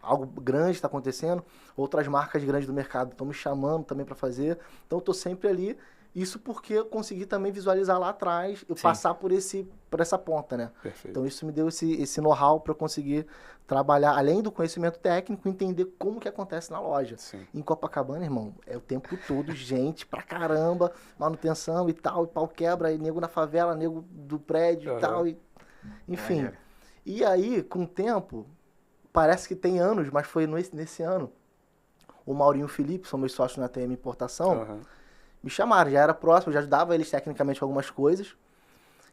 algo grande está acontecendo, outras marcas grandes do mercado estão me chamando também para fazer, então eu tô sempre ali. Isso porque eu consegui também visualizar lá atrás e passar por essa ponta, né? Perfeito. Então isso me deu esse know-how para eu conseguir trabalhar, além do conhecimento técnico, entender como que acontece na loja. Sim. Em Copacabana, irmão, é o tempo todo gente pra caramba, manutenção e tal, e pau quebra, e nego na favela, nego do prédio e tal, enfim. E aí, com o tempo, parece que tem anos, mas foi nesse ano, o Maurinho e o Felipe, são meus sócios na TM Importação, me chamaram, já era próximo, já ajudava eles tecnicamente com algumas coisas.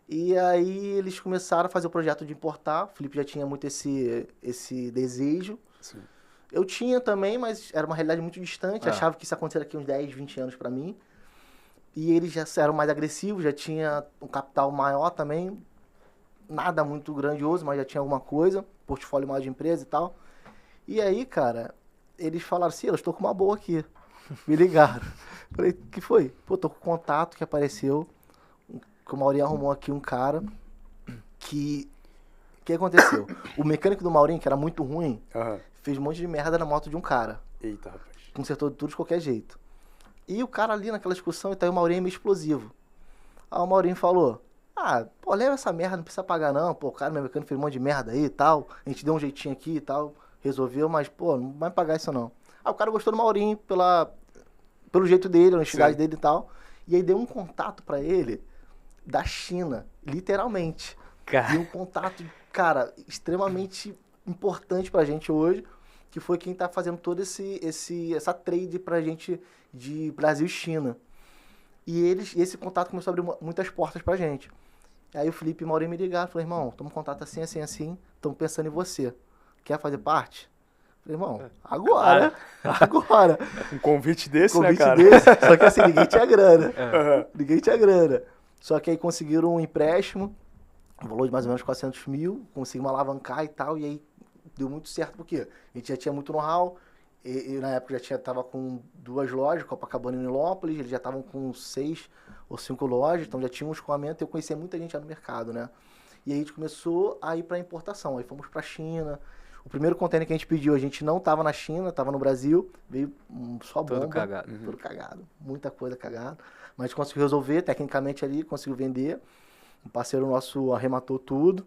E aí eles começaram a fazer o projeto de importar. O Felipe já tinha muito esse desejo. Sim. Eu tinha também, mas era uma realidade muito distante. Achava que isso ia acontecer daqui uns 10, 20 anos pra mim. E eles já eram mais agressivos, já tinha um capital maior também. Nada muito grandioso, mas já tinha alguma coisa. Portfólio maior de empresa e tal. E aí, cara, eles falaram, Silas, estou com uma boa aqui. Me ligaram. Falei, o que foi? Pô, tô com contato que apareceu, que o Maurinho arrumou aqui um cara que... O que aconteceu? O mecânico do Maurinho, que era muito ruim, fez um monte de merda na moto de um cara. Eita, rapaz. Consertou tudo de qualquer jeito. E o cara ali naquela discussão, então o Maurinho é meio explosivo. Aí o Maurinho falou, pô, leva essa merda, não precisa pagar não, pô, o cara, meu mecânico fez um monte de merda aí e tal, a gente deu um jeitinho aqui e tal, resolveu, mas, pô, não vai pagar isso não. Aí o cara gostou do Maurinho pelo jeito dele, a honestidade dele e tal. E aí deu um contato pra ele da China, literalmente. Cara. E um contato, cara, extremamente importante pra gente hoje, que foi quem tá fazendo todo essa trade pra gente de Brasil e China. E esse contato começou a abrir muitas portas pra gente. Aí o Felipe e o Maurinho me ligaram, falaram, irmão, estamos em contato assim, assim, assim, estamos pensando em você. Quer fazer parte? Falei, irmão, agora. Um convite desse, né, cara? Só que assim, ninguém tinha grana. Ninguém tinha grana. Só que aí conseguiram um empréstimo, um valor de mais ou menos 400 mil, conseguimos alavancar e tal, e aí deu muito certo, porque a gente já tinha muito know-how, e na época já tava com 2 lojas, Copacabana e Nilópolis, eles já estavam com 6 ou 5 lojas, então já tinha um escoamento, e eu conhecia muita gente já no mercado, né? E aí a gente começou a ir para importação, aí fomos para a China. O primeiro container que a gente pediu, a gente não tava na China, tava no Brasil, veio só bomba. Todo cagado. Tudo cagado, muita coisa cagada. Mas a gente conseguiu resolver, tecnicamente ali, conseguiu vender. Um parceiro nosso arrematou tudo.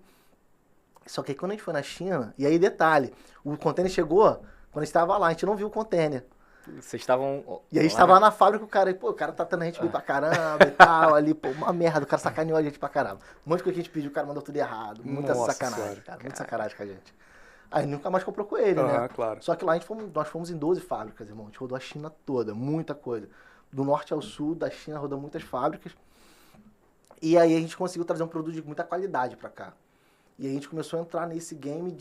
Só que aí quando a gente foi na China, e aí detalhe, o container chegou, quando a gente tava lá, a gente não viu o container. Vocês estavam... E a gente tava lá na fábrica, o cara tá tratando a gente bem pra caramba e tal, ali, pô, uma merda, o cara sacaneou a gente pra caramba. Um monte de coisa que a gente pediu, o cara mandou tudo errado. Muita sacanagem, cara, muita sacanagem com a gente. Aí nunca mais comprou com ele, né? Claro. Só que lá nós fomos em 12 fábricas, irmão. A gente rodou a China toda, muita coisa. Do norte ao sul da China, rodou muitas fábricas. E aí a gente conseguiu trazer um produto de muita qualidade pra cá. E a gente começou a entrar nesse game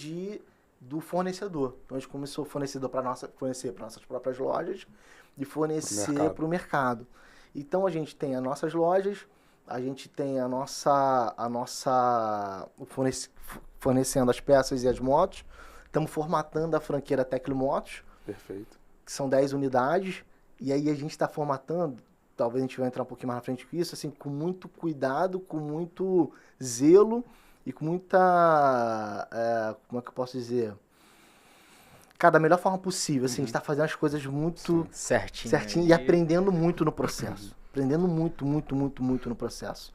do fornecedor. Então a gente começou a fornecer para nossas próprias lojas e fornecer para o mercado. Então a gente tem as nossas lojas, a gente tem fornecendo as peças e as motos. Estamos formatando a franquia Teclimotos. Perfeito. Que são 10 unidades. E aí a gente está formatando, talvez a gente vai entrar um pouquinho mais na frente com isso, assim, com muito cuidado, com muito zelo e com muita... como é que eu posso dizer? Cara, da melhor forma possível. Assim, a gente tá fazendo as coisas muito certinho e aprendendo muito no processo. Aprendendo muito no processo.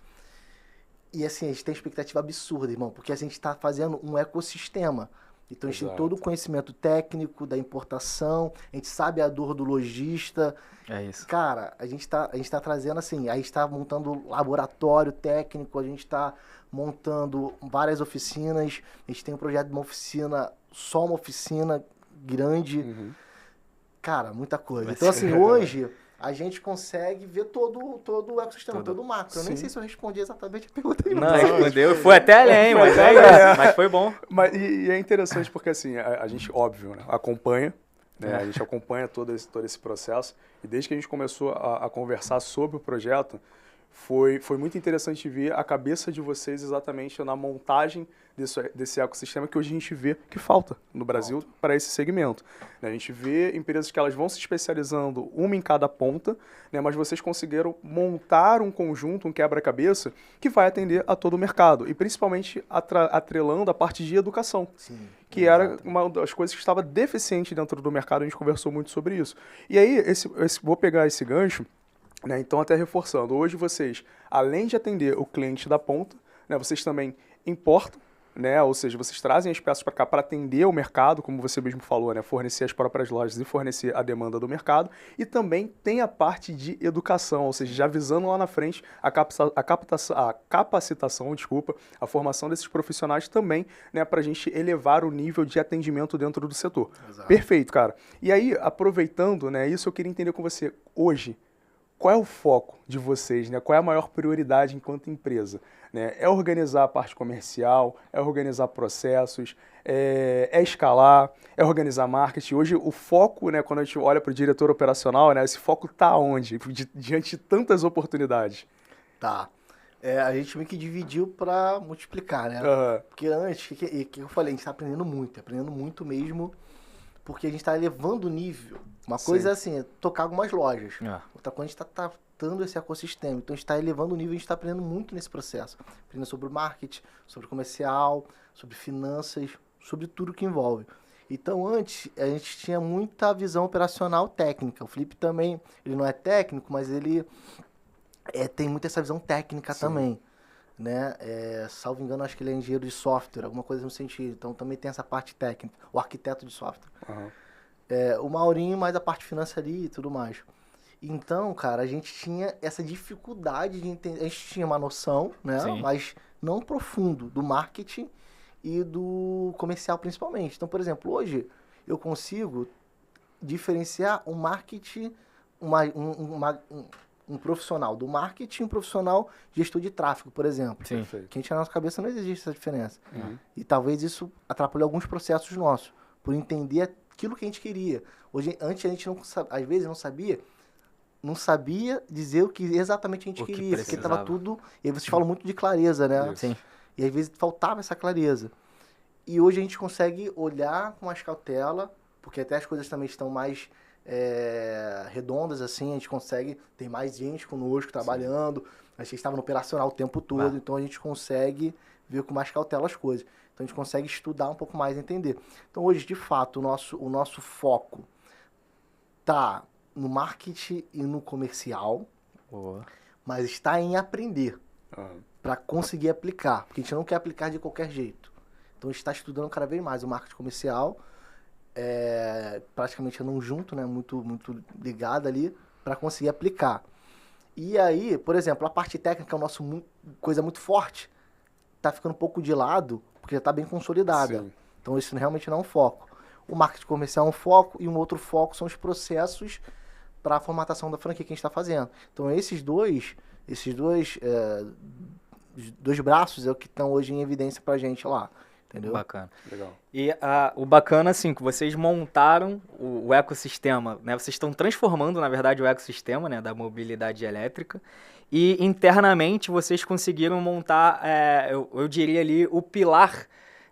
E assim, a gente tem expectativa absurda, irmão, porque a gente tá fazendo um ecossistema. Então a gente tem todo o conhecimento técnico da importação, a gente sabe a dor do lojista. É isso. Cara, a gente tá trazendo assim, a gente tá montando laboratório técnico, a gente tá montando várias oficinas, a gente tem um projeto de uma oficina, só uma oficina grande. Cara, muita coisa. Então assim, hoje a gente consegue ver todo o ecossistema, todo o macro. Eu nem sei se eu respondi exatamente a pergunta. Não, respondeu. Foi até além, mas mas foi bom. Mas, e é interessante porque, assim, a gente, óbvio, né, acompanha, né, a gente acompanha todo esse processo. E desde que a gente começou a conversar sobre o projeto, foi muito interessante ver a cabeça de vocês exatamente na montagem desse ecossistema que hoje a gente vê que falta no Brasil para esse segmento. Né? A gente vê empresas que elas vão se especializando uma em cada ponta, né? Mas vocês conseguiram montar um conjunto, um quebra-cabeça que vai atender a todo o mercado e principalmente atrelando a parte de educação. Sim, que era uma das coisas que estava deficiente dentro do mercado, a gente conversou muito sobre isso. E aí, vou pegar esse gancho, né? Então, até reforçando, hoje vocês, além de atender o cliente da ponta, né, vocês também importam, né? Ou seja, vocês trazem as peças para cá para atender o mercado, como você mesmo falou, né? Fornecer as próprias lojas e fornecer a demanda do mercado. E também tem a parte de educação, ou seja, já visando lá na frente a capacitação, a formação desses profissionais também, né? Para a gente elevar o nível de atendimento dentro do setor. Exato. Perfeito, cara. E aí, aproveitando, né? Isso eu queria entender com você hoje. Qual é o foco de vocês, né? Qual é a maior prioridade enquanto empresa? Né? É organizar a parte comercial, é organizar processos, é escalar, é organizar marketing. Hoje o foco, né, quando a gente olha para o diretor operacional, né, esse foco está onde? Diante de tantas oportunidades. Tá. A gente meio que dividiu para multiplicar, né? Porque antes, o que eu falei? A gente está aprendendo muito mesmo, porque a gente está elevando o nível. Uma coisa é assim, tocar algumas lojas. Outra coisa, a gente está tratando esse ecossistema. Então, a gente está elevando o nível, a gente está aprendendo muito nesse processo. Aprendendo sobre o marketing, sobre comercial, sobre finanças, sobre tudo que envolve. Então, antes, a gente tinha muita visão operacional técnica. O Felipe também, ele não é técnico, mas ele tem muita essa visão técnica também. Né? Salvo engano, acho que ele é engenheiro de software, alguma coisa no sentido. Então, também tem essa parte técnica. O arquiteto de software. O Maurinho, mais a parte financeira ali e tudo mais. Então, cara, a gente tinha essa dificuldade de entender. A gente tinha uma noção, né? Sim. Mas não profundo do marketing e do comercial, principalmente. Então, por exemplo, hoje eu consigo diferenciar um marketing, um profissional do marketing, um profissional gestor de tráfego, por exemplo. Sim. Que a gente na nossa cabeça não existe essa diferença. E talvez isso atrapalhe alguns processos nossos, por entender aquilo que a gente queria. Antes a gente às vezes não sabia dizer o que exatamente a gente queria, porque estava tudo... E aí vocês falam muito de clareza, né? Sim. E às vezes faltava essa clareza. E hoje a gente consegue olhar com mais cautela, porque até as coisas também estão mais redondas, assim, a gente consegue ter mais gente conosco trabalhando, a gente estava no operacional o tempo todo, então a gente consegue ver com mais cautela as coisas. Então a gente consegue estudar um pouco mais e entender. Então hoje, de fato, o nosso foco está no marketing e no comercial, mas está em aprender para conseguir aplicar, porque a gente não quer aplicar de qualquer jeito. Então a gente está estudando cada vez mais o marketing comercial, praticamente andando junto, né, muito ligado ali, para conseguir aplicar. E aí, por exemplo, a parte técnica é coisa muito forte, está ficando um pouco de lado, porque já está bem consolidada. Sim. Então isso realmente não é um foco. O marketing comercial é um foco e um outro foco são os processos para a formatação da franquia que a gente está fazendo. Então esses dois braços é o que estão hoje em evidência para a gente lá. Entendeu? Bacana. Legal. E o bacana, assim, que vocês montaram o ecossistema, né? Vocês estão transformando, na verdade, o ecossistema, né, da mobilidade elétrica. E internamente vocês conseguiram montar, eu diria ali, o pilar,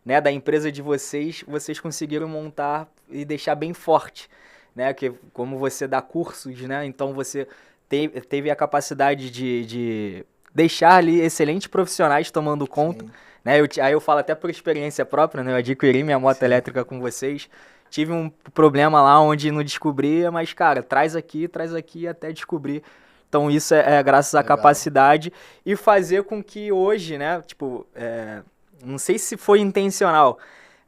né, da empresa de vocês conseguiram montar e deixar bem forte, né? Que como você dá cursos, né? Então você teve a capacidade de deixar ali excelentes profissionais tomando conta. Sim. Né? Aí eu falo até por experiência própria, né? Eu adquiri minha moto elétrica com vocês. Tive um problema lá onde não descobria, mas, cara, traz aqui até descobrir. Então, isso é graças à capacidade e fazer com que hoje, né? Tipo, não sei se foi intencional,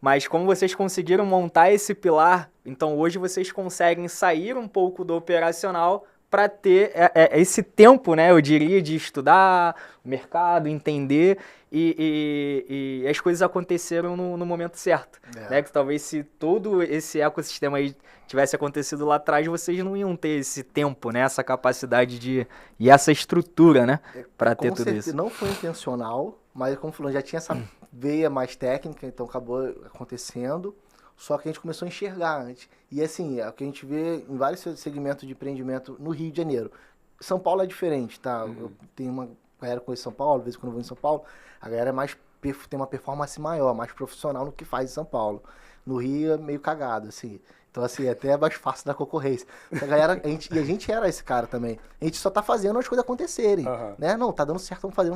mas como vocês conseguiram montar esse pilar, então hoje vocês conseguem sair um pouco do operacional para ter esse tempo, né, eu diria, de estudar o mercado, entender e as coisas aconteceram no momento certo. Né? Que talvez se todo esse ecossistema aí tivesse acontecido lá atrás, vocês não iam ter esse tempo, né, essa capacidade e essa estrutura, né, para ter tudo isso. Não foi intencional, mas como falou, já tinha essa veia mais técnica, então acabou acontecendo. Só que a gente começou a enxergar antes. E assim, é o que a gente vê em vários segmentos de empreendimento no Rio de Janeiro. São Paulo é diferente, tá? Eu tenho uma galera que conhece São Paulo, às vezes quando eu vou em São Paulo, a galera é mais, tem uma performance maior, mais profissional no que faz em São Paulo. No Rio é meio cagado, assim. Então, assim, é até mais fácil da concorrência. Porque a galera, a gente era esse cara também. A gente só tá fazendo as coisas acontecerem, né? Não, tá dando certo, vamos fazendo.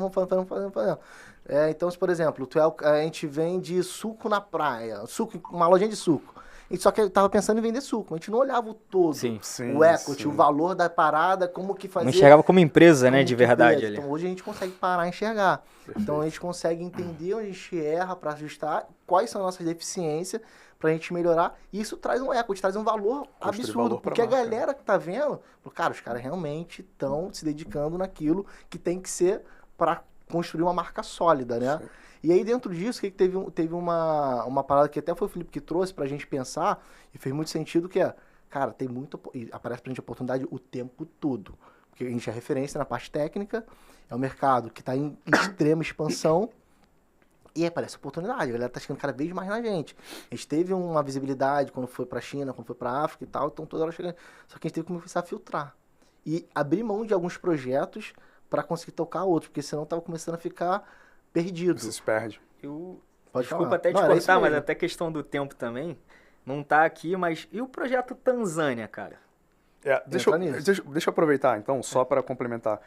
Então, por exemplo, a gente vende suco na praia, uma lojinha de suco. A gente só que tava pensando em vender suco. A gente não olhava o todo, o equity, o valor da parada, como que fazer. Não enxergava como empresa, né, de verdade ali. Então hoje a gente consegue parar e enxergar. Então a gente consegue entender onde a gente erra para ajustar, quais são as nossas deficiências pra gente melhorar. E isso traz um equity, traz um valor absurdo. Porque a galera que tá vendo, cara, os caras realmente estão se dedicando naquilo que tem que ser para construir uma marca sólida, né? Sim. E aí, dentro disso, que teve uma parada que até foi o Felipe que trouxe pra gente pensar, e fez muito sentido, que é, cara, aparece pra gente oportunidade o tempo todo. Porque a gente é referência na parte técnica, é um mercado que tá em extrema expansão, e aparece oportunidade, a galera tá chegando cada vez mais na gente. A gente teve uma visibilidade quando foi pra China, quando foi pra África e tal, então toda hora chegando. Só que a gente teve que começar a filtrar. E abrir mão de alguns projetos pra conseguir tocar outros, porque senão tava começando a ficar perdido. Você se perde. Desculpa até te cortar, mas até questão do tempo também. Não tá aqui, mas... E o projeto Tanzânia, cara? Deixa eu aproveitar, então, só para complementar.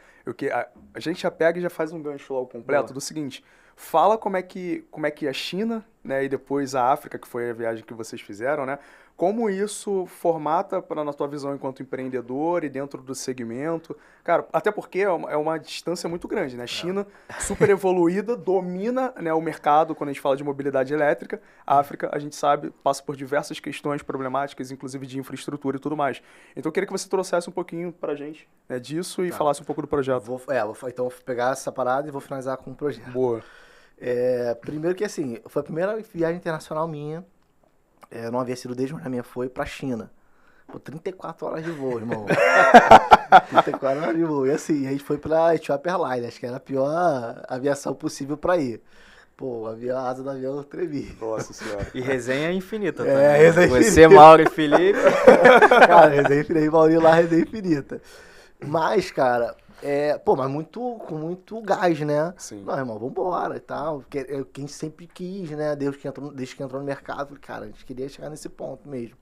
A gente já pega e já faz um gancho logo completo do seguinte. Fala como é que a China, né, e depois a África, que foi a viagem que vocês fizeram, né? Como isso formata na tua visão enquanto empreendedor e dentro do segmento? Cara, até porque é uma distância muito grande, né? A China, super evoluída, domina, né, o mercado quando a gente fala de mobilidade elétrica. A África, a gente sabe, passa por diversas questões problemáticas, inclusive de infraestrutura e tudo mais. Então eu queria que você trouxesse um pouquinho pra gente, né, disso e falasse um pouco do projeto. Então vou pegar essa parada e vou finalizar com o projeto. Boa. Primeiro que assim, foi a primeira viagem internacional minha. Não havia sido desde onde a minha foi pra China. Pô, 34 horas de voo, irmão. 34 horas de voo. E assim, a gente foi pra Ethiopian Airlines, acho que era a pior aviação possível pra ir. Pô, a asa do avião eu tremi. Nossa senhora. E resenha infinita também. Resenha Você, infinita. Mauro e Felipe. Cara, resenha infinita. Maurinho lá, resenha infinita. Mas, cara, mas com muito gás, né? Sim. Não, irmão, vambora e tal. Que a gente sempre quis, né? Desde que entrou no mercado, falei, cara, a gente queria chegar nesse ponto mesmo.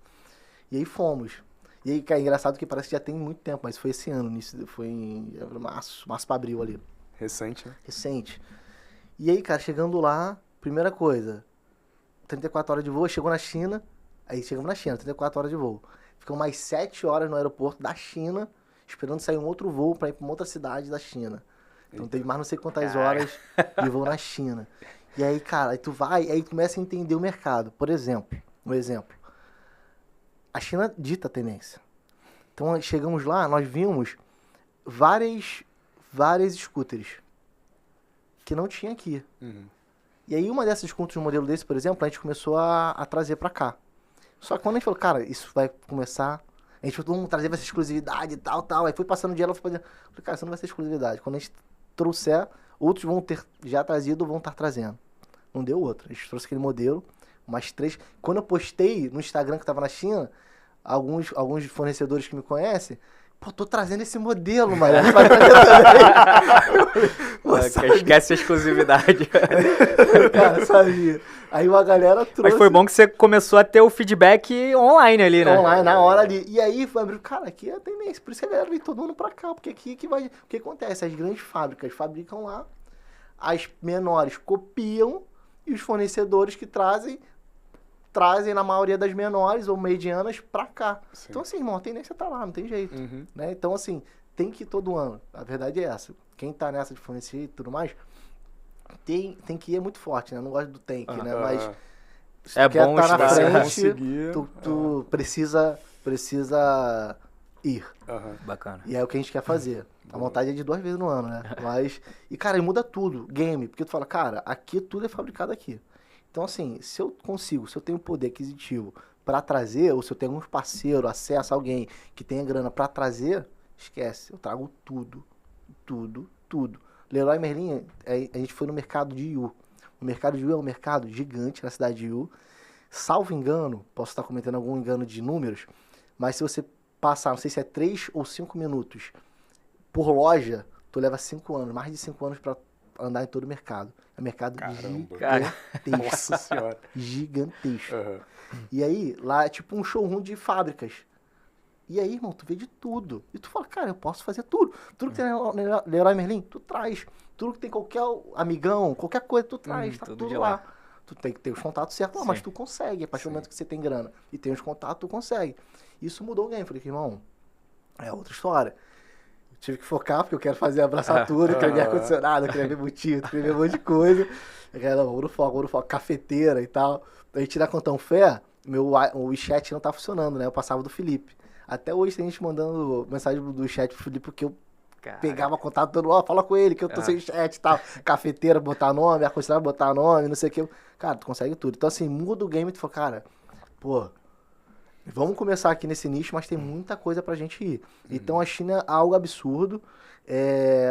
E aí fomos. E aí, cara, engraçado que parece que já tem muito tempo, mas foi esse ano, foi em março pra abril ali. Recente, né? Recente. E aí, cara, chegando lá, primeira coisa, 34 horas de voo, chegou na China, aí chegamos na China, 34 horas de voo. Ficamos mais 7 horas no aeroporto da China, esperando sair um outro voo pra ir pra uma outra cidade da China. Então teve mais não sei quantas horas de voo na China. E aí, cara, aí tu vai, aí começa a entender o mercado. Por exemplo, a China dita a tendência. Então chegamos lá, nós vimos várias scooters que não tinha aqui. Uhum. E aí uma dessas scooters, um modelo desse, por exemplo, a gente começou a trazer pra cá. Só que quando a gente falou, cara, isso vai começar... A gente falou, vamos trazer essa exclusividade e tal. Aí foi passando o dia, ela foi fazendo... Falei, cara, isso não vai ser exclusividade. Quando a gente trouxer, outros vão ter já trazido ou vão estar trazendo. Não deu outra. A gente trouxe aquele modelo, mais 3. Quando eu postei no Instagram que tava na China, alguns fornecedores que me conhecem, pô, tô trazendo esse modelo, mano. Vai trazer também. Esquece a exclusividade. Cara, sabia. Aí uma galera trouxe... Mas foi bom que você começou a ter o feedback online ali, né? Online, na hora ali. E aí, cara, aqui é a tendência. Por isso que a galera vem todo mundo pra cá. Porque aqui que vai... O que acontece? As grandes fábricas fabricam lá, as menores copiam, e os fornecedores que trazem na maioria das menores ou medianas pra cá. Sim. Então, assim, irmão, a tendência tá lá, não tem jeito. Uhum. Né? Então, assim, tem que ir todo ano. A verdade é essa. Quem tá nessa de fornecer e tudo mais, tem que ir muito forte, né? Eu não gosto do tem que, né? Mas se tu quer bom tá na frente, conseguir, tu precisa ir. Bacana. E é o que a gente quer fazer. A vontade é de 2 vezes no ano, né? Mas... E, cara, muda tudo. Game. Porque tu fala, cara, aqui tudo é fabricado aqui. Então, assim, se eu tenho poder aquisitivo para trazer, ou se eu tenho algum parceiro, acesso a alguém que tenha grana para trazer, esquece. Eu trago tudo. Leroy Merlin, a gente foi no mercado de Yiwu. O mercado de Yiwu é um mercado gigante na cidade de Yiwu. Salvo engano, posso estar cometendo algum engano de números, mas se você passar, não sei se é 3 ou 5 minutos, por loja, tu leva 5 anos, mais de 5 anos pra andar em todo o mercado. É um mercado Caramba. gigantesco. Nossa senhora. Gigantesco. Aham. E aí, lá é tipo um showroom de fábricas. E aí, irmão, tu vê de tudo. E tu fala, cara, eu posso fazer tudo. Tudo que tem na Leroy Merlin, tu traz. Tudo que tem qualquer amigão, qualquer coisa, tu traz. Tá tudo tudo de lá. lá. Tu tem que ter os contatos certos lá, mas tu consegue. A partir do momento que você tem grana e tem os contatos, tu consegue. Isso mudou o game. Eu falei, irmão, é outra história. Eu tive que focar, porque eu quero fazer abraçar tudo, eu quero ver ar-condicionado, eu quero ver motivo, eu quero ver um monte de coisa. Eu quero, ouro foco, cafeteira e tal. A gente dá Cantão Fé, o WeChat não tá funcionando, né? Eu passava do Felipe. Até hoje tem gente mandando mensagem do chat pro Felipe, porque eu pegava contato todo mundo, fala com ele, que eu tô sem chat e tal. Cafeteira, botar nome, ar-condicionado, botar nome, não sei o que. Cara, tu consegue tudo. Então, assim, muda o game e tu fala, cara, pô, vamos começar aqui nesse nicho, mas tem muita coisa pra gente ir. Então, a China é algo absurdo,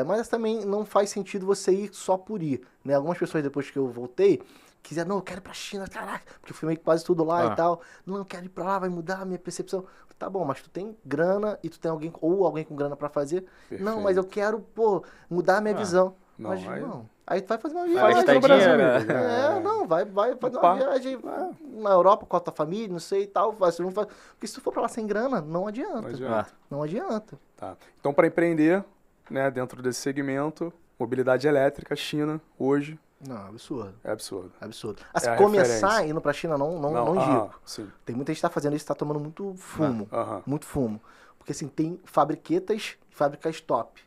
mas também não faz sentido você ir só por ir, né? Algumas pessoas, depois que eu voltei, quiser, não, eu quero ir pra China, caraca, porque eu filmei quase tudo lá e tal. Não, eu quero ir pra lá, vai mudar a minha percepção. Tá bom, mas tu tem grana e tu tem alguém, ou alguém com grana pra fazer. Perfeito. Não, mas eu quero, pô, mudar a minha visão. Não, Mas aí- não. Aí tu vai fazer uma Faz viagem. no Brasil, né? Não, vai fazer Opa. uma viagem na Europa com a tua família, não sei e tal. Porque se tu for pra lá sem grana, não adianta. Não adianta. Não adianta. Tá. Então, para empreender, né, dentro desse segmento, mobilidade elétrica, China, hoje, Não, absurdo. é absurdo. Absurdo. Assim, a começar referência. indo pra China não indico. Sim. Tem muita gente que tá fazendo isso, tá tomando muito fumo. Aham. Muito fumo. Porque assim, tem fabriquetas e fábricas top.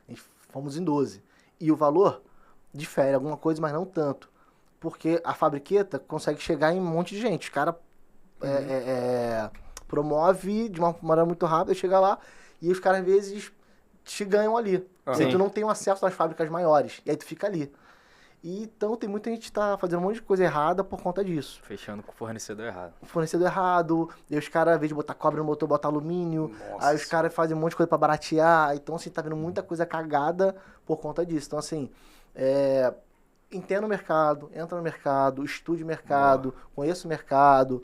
A gente fomos em 12. E o valor difere alguma coisa, mas não tanto. Porque a fabriqueta consegue chegar em um monte de gente. Os caras promove de uma maneira muito rápida, chega lá e os caras às vezes te ganham ali. Aham. E aí tu não tem um acesso às fábricas maiores. E aí tu fica ali. E então tem muita gente que tá fazendo um monte de coisa errada por conta disso. Fechando com o fornecedor errado. Fornecedor errado, e os caras, ao invés de botar cobre no motor, botar alumínio. Nossa Aí os caras fazem um monte de coisa pra baratear. Então, assim, tá vendo muita coisa cagada por conta disso. Então, assim, entenda o mercado, entra no mercado, estude o mercado, conheça o mercado,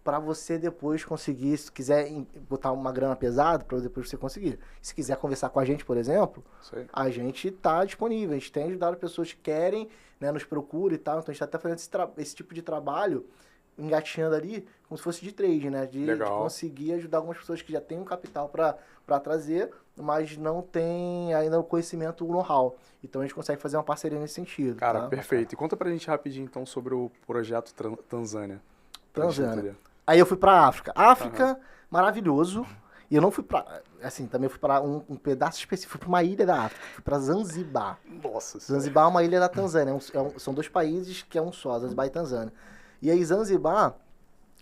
pra você depois conseguir, se quiser botar uma grana pesada, pra depois você conseguir. Se quiser conversar com a gente, por exemplo, Isso aí. a gente tá disponível. A gente tem ajudado pessoas que querem, né, nos procura e tal. Então a gente tá até fazendo esse tipo de trabalho, engatinhando ali, como se fosse de trade, né? De Legal. conseguir ajudar algumas pessoas que já têm um capital para trazer, mas não tem ainda o conhecimento, o know-how. Então a gente consegue fazer uma parceria nesse sentido. Cara, tá? perfeito. E conta pra gente rapidinho, então, sobre o projeto Tanzânia. Pra gente Tanzânia. entender. Aí eu fui pra África. África, maravilhoso. E eu não fui pra... Assim, também fui pra um pedaço específico. Fui pra uma ilha da África. Fui pra Zanzibar. Nossa senhora. Zanzibar é uma ilha da Tanzânia. São 2 países que é um só, Zanzibar e Tanzânia. E aí Zanzibar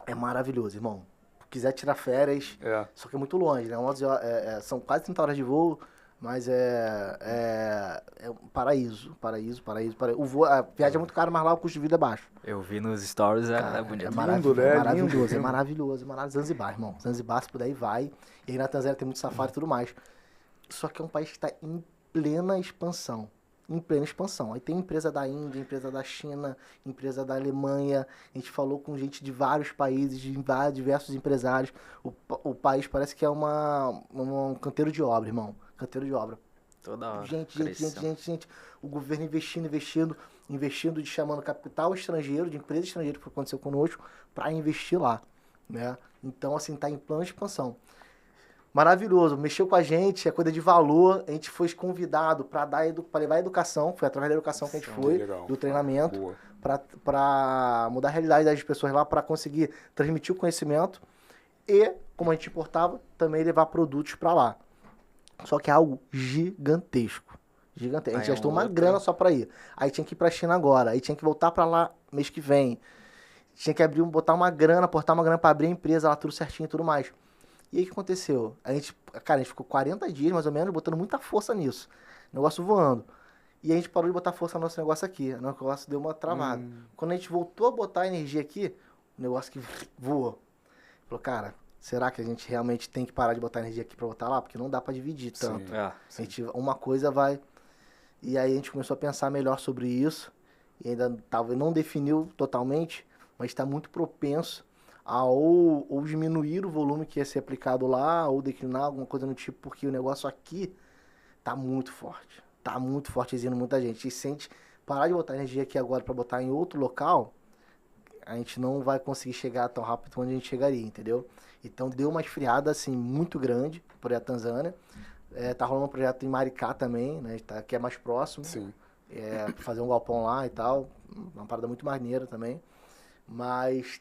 é maravilhoso, irmão. Se quiser tirar férias, só que é muito longe, né? 11 horas, são quase 30 horas de voo, mas é um paraíso. O voo, a viagem é muito cara, mas lá o custo de vida é baixo. Eu vi nos stories, Cara, é bonito. É Lindo, né? maravilhoso, Lindo. é maravilhoso. Zanzibar, irmão. Zanzibar, se puder ir, vai. E aí na Tanzânia tem muito safari e tudo mais. Só que é um país que está em plena expansão. Em plena expansão. Aí tem empresa da Índia, empresa da China, empresa da Alemanha. A gente falou com gente de vários países, de diversos empresários. O país parece que é um canteiro de obra, irmão. Canteiro de obra. Toda hora. Gente. O governo investindo, de chamando capital estrangeiro, de empresa estrangeira, que aconteceu conosco, para investir lá, né? Então, assim, tá em plano de expansão. Maravilhoso, mexeu com a gente, é coisa de valor, a gente foi convidado para levar a educação, foi através da educação que a gente foi, legal. do treinamento, Boa. para mudar a realidade das pessoas lá, para conseguir transmitir o conhecimento e, como a gente importava, também levar produtos para lá. Só que é algo gigantesco. A gente Aí é gastou uma outro. grana só pra ir. Aí tinha que ir pra China agora. Aí tinha que voltar pra lá mês que vem. Tinha que botar uma grana pra abrir a empresa lá, tudo certinho e tudo mais. E aí o que aconteceu? A gente ficou 40 dias, mais ou menos, botando muita força nisso. Negócio voando. E a gente parou de botar força no nosso negócio aqui. O negócio deu uma travada. Quando a gente voltou a botar a energia aqui, o negócio que voou. Falou, cara, será que a gente realmente tem que parar de botar energia aqui pra botar lá? Porque não dá pra dividir tanto. É. Uma coisa vai... E aí a gente começou a pensar melhor sobre isso. E ainda talvez não definiu totalmente, mas está muito propenso a ou diminuir o volume que ia ser aplicado lá, ou declinar, alguma coisa no tipo, porque o negócio aqui tá muito forte. Tá muito forte, exigindo muita gente. E se a gente parar de botar energia aqui agora pra botar em outro local, a gente não vai conseguir chegar tão rápido onde a gente chegaria, entendeu? Então deu uma esfriada, assim, muito grande por a Tanzânia. Tá rolando um projeto em Maricá também, né? Que é mais próximo. Sim. Fazer um galpão lá e tal. Uma parada muito maneira também. Mas,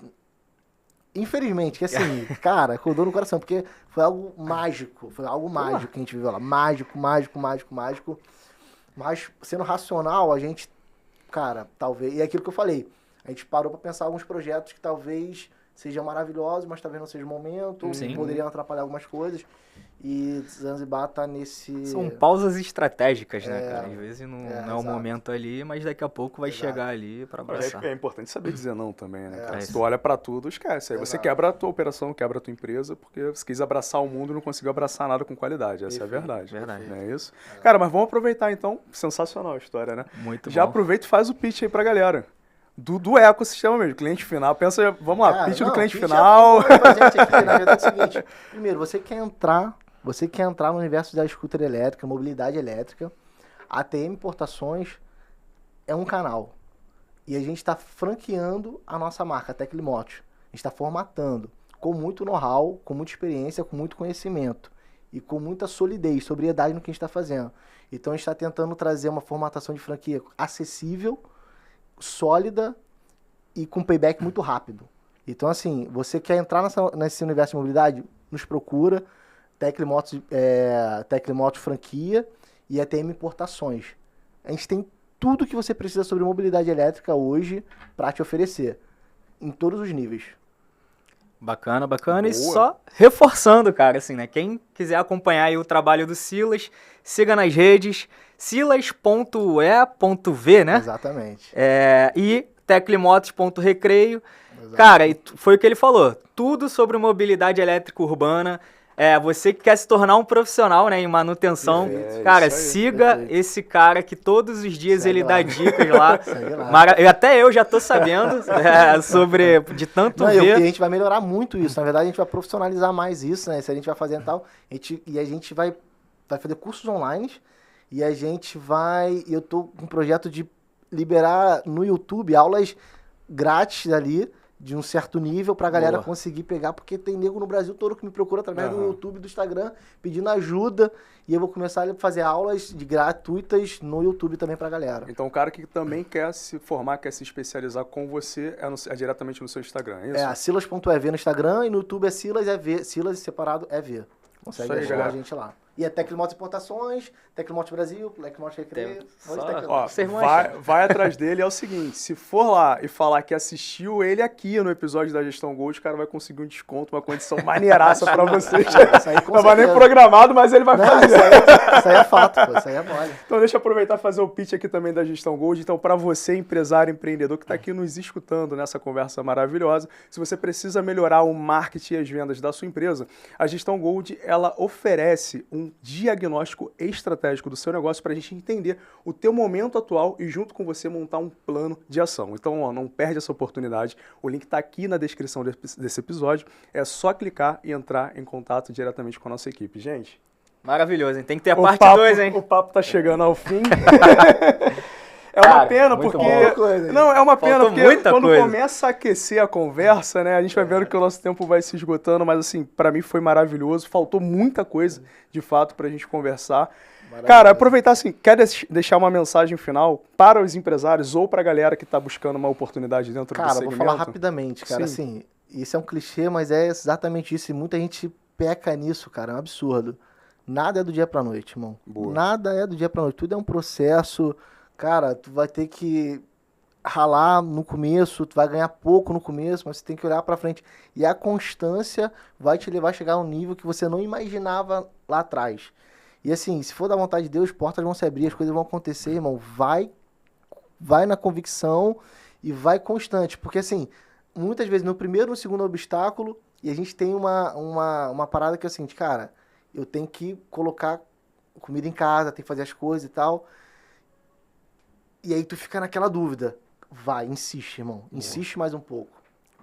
infelizmente, que assim, cara, rodou no coração, porque foi algo mágico. Foi algo mágico que a gente viveu lá. Mágico, mágico, mágico, mágico. Mas, sendo racional, a gente, cara, talvez... E é aquilo que eu falei. A gente parou pra pensar alguns projetos que talvez sejam maravilhosos, mas talvez não seja o momento. Sim. Poderiam atrapalhar algumas coisas. E Zanzibar tá nesse... São pausas estratégicas, né, cara? Às vezes não é o exato. momento ali, mas daqui a pouco vai chegar ali pra abraçar. É importante saber dizer não também, né, cara? Se isso. tu olha pra tudo, esquece. Aí você Exato. quebra a tua operação, quebra a tua empresa, porque você quis abraçar o mundo e não conseguiu abraçar nada com qualidade. Essa é a verdade. Verdade. Não é isso? Cara, mas vamos aproveitar então. Sensacional a história, né? Muito Já bom. aproveita e faz o pitch aí pra galera. Do ecossistema mesmo, cliente final. Pensa, vamos lá, Cara, pitch do não, cliente pitch é final. bom pra gente aqui, na verdade é o seguinte, primeiro, você quer entrar no universo da scooter elétrica, mobilidade elétrica, a ATM Importações é um canal. E a gente está franqueando a nossa marca, a Teclimoto. A gente está formatando com muito know-how, com muita experiência, com muito conhecimento e com muita solidez, sobriedade no que a gente está fazendo. Então a gente está tentando trazer uma formatação de franquia acessível, sólida e com payback muito rápido. Então, assim, você quer entrar nesse universo de mobilidade? Nos procura, Teclimoto Franquia e ATM Importações. A gente tem tudo que você precisa sobre mobilidade elétrica hoje para te oferecer, em todos os níveis. Bacana, bacana. E Boa. só reforçando, cara, assim, né? Quem quiser acompanhar aí o trabalho do Silas, siga nas redes, silas.e.v, né? Exatamente. E teclimotos.recreio. Exato. Cara, e foi o que ele falou. Tudo sobre mobilidade elétrica urbana. Você que quer se tornar um profissional, né, em manutenção, Perfeito. cara, Isso aí. siga Perfeito. esse cara que todos os dias Segue ele lá. dá dicas lá. Segue lá. Até eu já tô sabendo sobre, de tanto Não, e a ver. gente vai melhorar muito isso. Na verdade, a gente vai profissionalizar mais isso, né? Se a gente vai fazendo tal, a gente vai fazer cursos online e a gente vai... Eu tô com um projeto de liberar no YouTube aulas grátis ali, de um certo nível, pra galera Boa. conseguir pegar, porque tem nego no Brasil todo que me procura através do Aham. YouTube, do Instagram, pedindo ajuda, e eu vou começar a fazer aulas gratuitas no YouTube também pra galera. Então o cara que também quer se formar, quer se especializar com você, é diretamente no seu Instagram, é isso? Silas.ev no Instagram e no YouTube é Silas EV, Silas separado EV. Consegue Isso aí, achar a galera. gente lá. E é Teclimotos Importações, Teclimotos Brasil, Teclimotos Recreio. Só- onde Teclimotos? Ó, Vocês vão vai atrás dele, é o seguinte, se for lá e falar que assistiu ele aqui no episódio da Gestão Gold, o cara vai conseguir um desconto, uma condição maneiraça pra vocês. Isso aí com Não vai nem certeza. programado, mas ele vai Não, fazer. isso aí é fato, pô. Isso aí é mole. Então deixa eu aproveitar e fazer o pitch aqui também da Gestão Gold. Então para você, empresário, empreendedor que está aqui nos escutando nessa conversa maravilhosa, se você precisa melhorar o marketing e as vendas da sua empresa, a Gestão Gold, ela oferece um diagnóstico estratégico do seu negócio para a gente entender o teu momento atual e junto com você montar um plano de ação. Então, ó, não perde essa oportunidade. O link está aqui na descrição desse episódio. É só clicar e entrar em contato diretamente com a nossa equipe. Gente, Maravilhoso, hein? Tem que ter a o parte papo- 2, hein? O papo tá chegando ao fim. É Cara, uma pena muito porque... bom. Não, é uma pena Faltou porque muita quando coisa. começa a aquecer a conversa, né, a gente vai vendo que o nosso tempo vai se esgotando, mas assim, pra mim foi maravilhoso, faltou muita coisa, de fato, pra gente conversar. Cara, aproveitar assim, quer deixar uma mensagem final para os empresários ou pra galera que tá buscando uma oportunidade dentro do Cara, vou segmento? falar rapidamente, cara. Sim. Assim, isso é um clichê, mas é exatamente isso. E muita gente peca nisso, cara. É um absurdo. Nada é do dia pra noite, irmão. Boa. Nada é do dia pra noite. Tudo é um processo. Cara, tu vai ter que ralar no começo, tu vai ganhar pouco no começo, mas você tem que olhar pra frente. E a constância vai te levar a chegar a um nível que você não imaginava lá atrás. E assim, se for da vontade de Deus, portas vão se abrir, as coisas vão acontecer, irmão. Vai na convicção e vai constante. Porque assim, muitas vezes no primeiro, no segundo obstáculo, e a gente tem uma parada que é o seguinte, cara, eu tenho que colocar comida em casa, tenho que fazer as coisas e tal. E aí tu fica naquela dúvida. Vai, insiste, irmão. Insiste mais um pouco.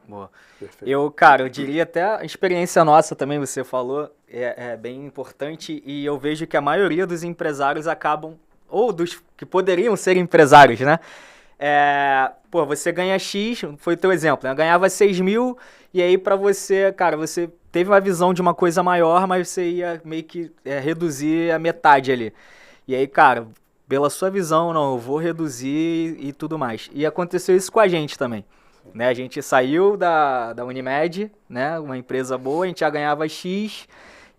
Boa. Perfeito. Cara, eu diria até a experiência nossa também, você falou, é bem importante e eu vejo que a maioria dos empresários acabam, ou dos que poderiam ser empresários, né? Você ganha X, foi o teu exemplo, né? Ganhava 6 mil e aí pra você, cara, você teve uma visão de uma coisa maior, mas você ia meio que reduzir a metade ali. E aí, cara, pela sua visão, não, eu vou reduzir e tudo mais. E aconteceu isso com a gente também. Né, a gente saiu da Unimed, né, uma empresa boa, a gente já ganhava X,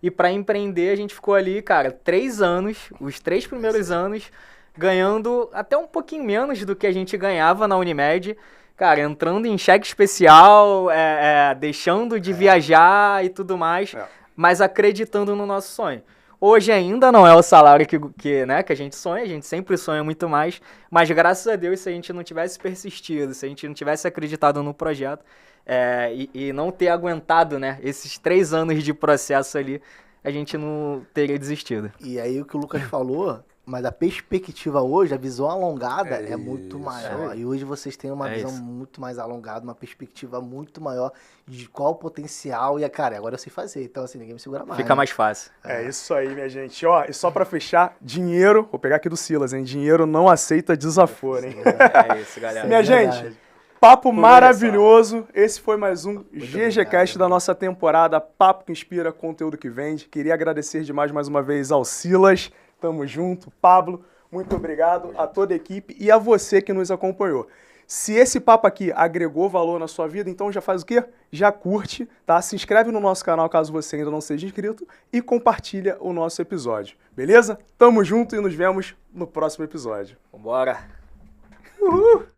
e para empreender a gente ficou ali, cara, 3 anos, os 3 primeiros anos, ganhando até um pouquinho menos do que a gente ganhava na Unimed, cara, entrando em cheque especial, deixando de viajar e tudo mais, mas acreditando no nosso sonho. Hoje ainda não é o salário que a gente sonha, a gente sempre sonha muito mais, mas graças a Deus, se a gente não tivesse persistido, se a gente não tivesse acreditado no projeto e não ter aguentado, né, esses 3 anos de processo ali, a gente não teria desistido. E aí o que o Lucas falou, mas a perspectiva hoje, a visão alongada é muito maior. E hoje vocês têm uma visão muito mais alongada, uma perspectiva muito maior de qual o potencial. E, cara, agora eu sei fazer. Então, assim, ninguém me segura mais. Fica mais fácil. É isso aí, minha gente. Ó, e só pra fechar, dinheiro, vou pegar aqui do Silas, hein? Dinheiro não aceita desaforo, hein? É isso, galera. Minha gente, papo maravilhoso. Esse foi mais um GGCast da nossa temporada Papo que Inspira, Conteúdo que Vende. Queria agradecer demais mais uma vez ao Silas. Tamo junto. Pablo, muito obrigado a toda a equipe e a você que nos acompanhou. Se esse papo aqui agregou valor na sua vida, então já faz o quê? Já curte, tá? Se inscreve no nosso canal caso você ainda não seja inscrito e compartilha o nosso episódio, beleza? Tamo junto e nos vemos no próximo episódio. Vambora! Uhul!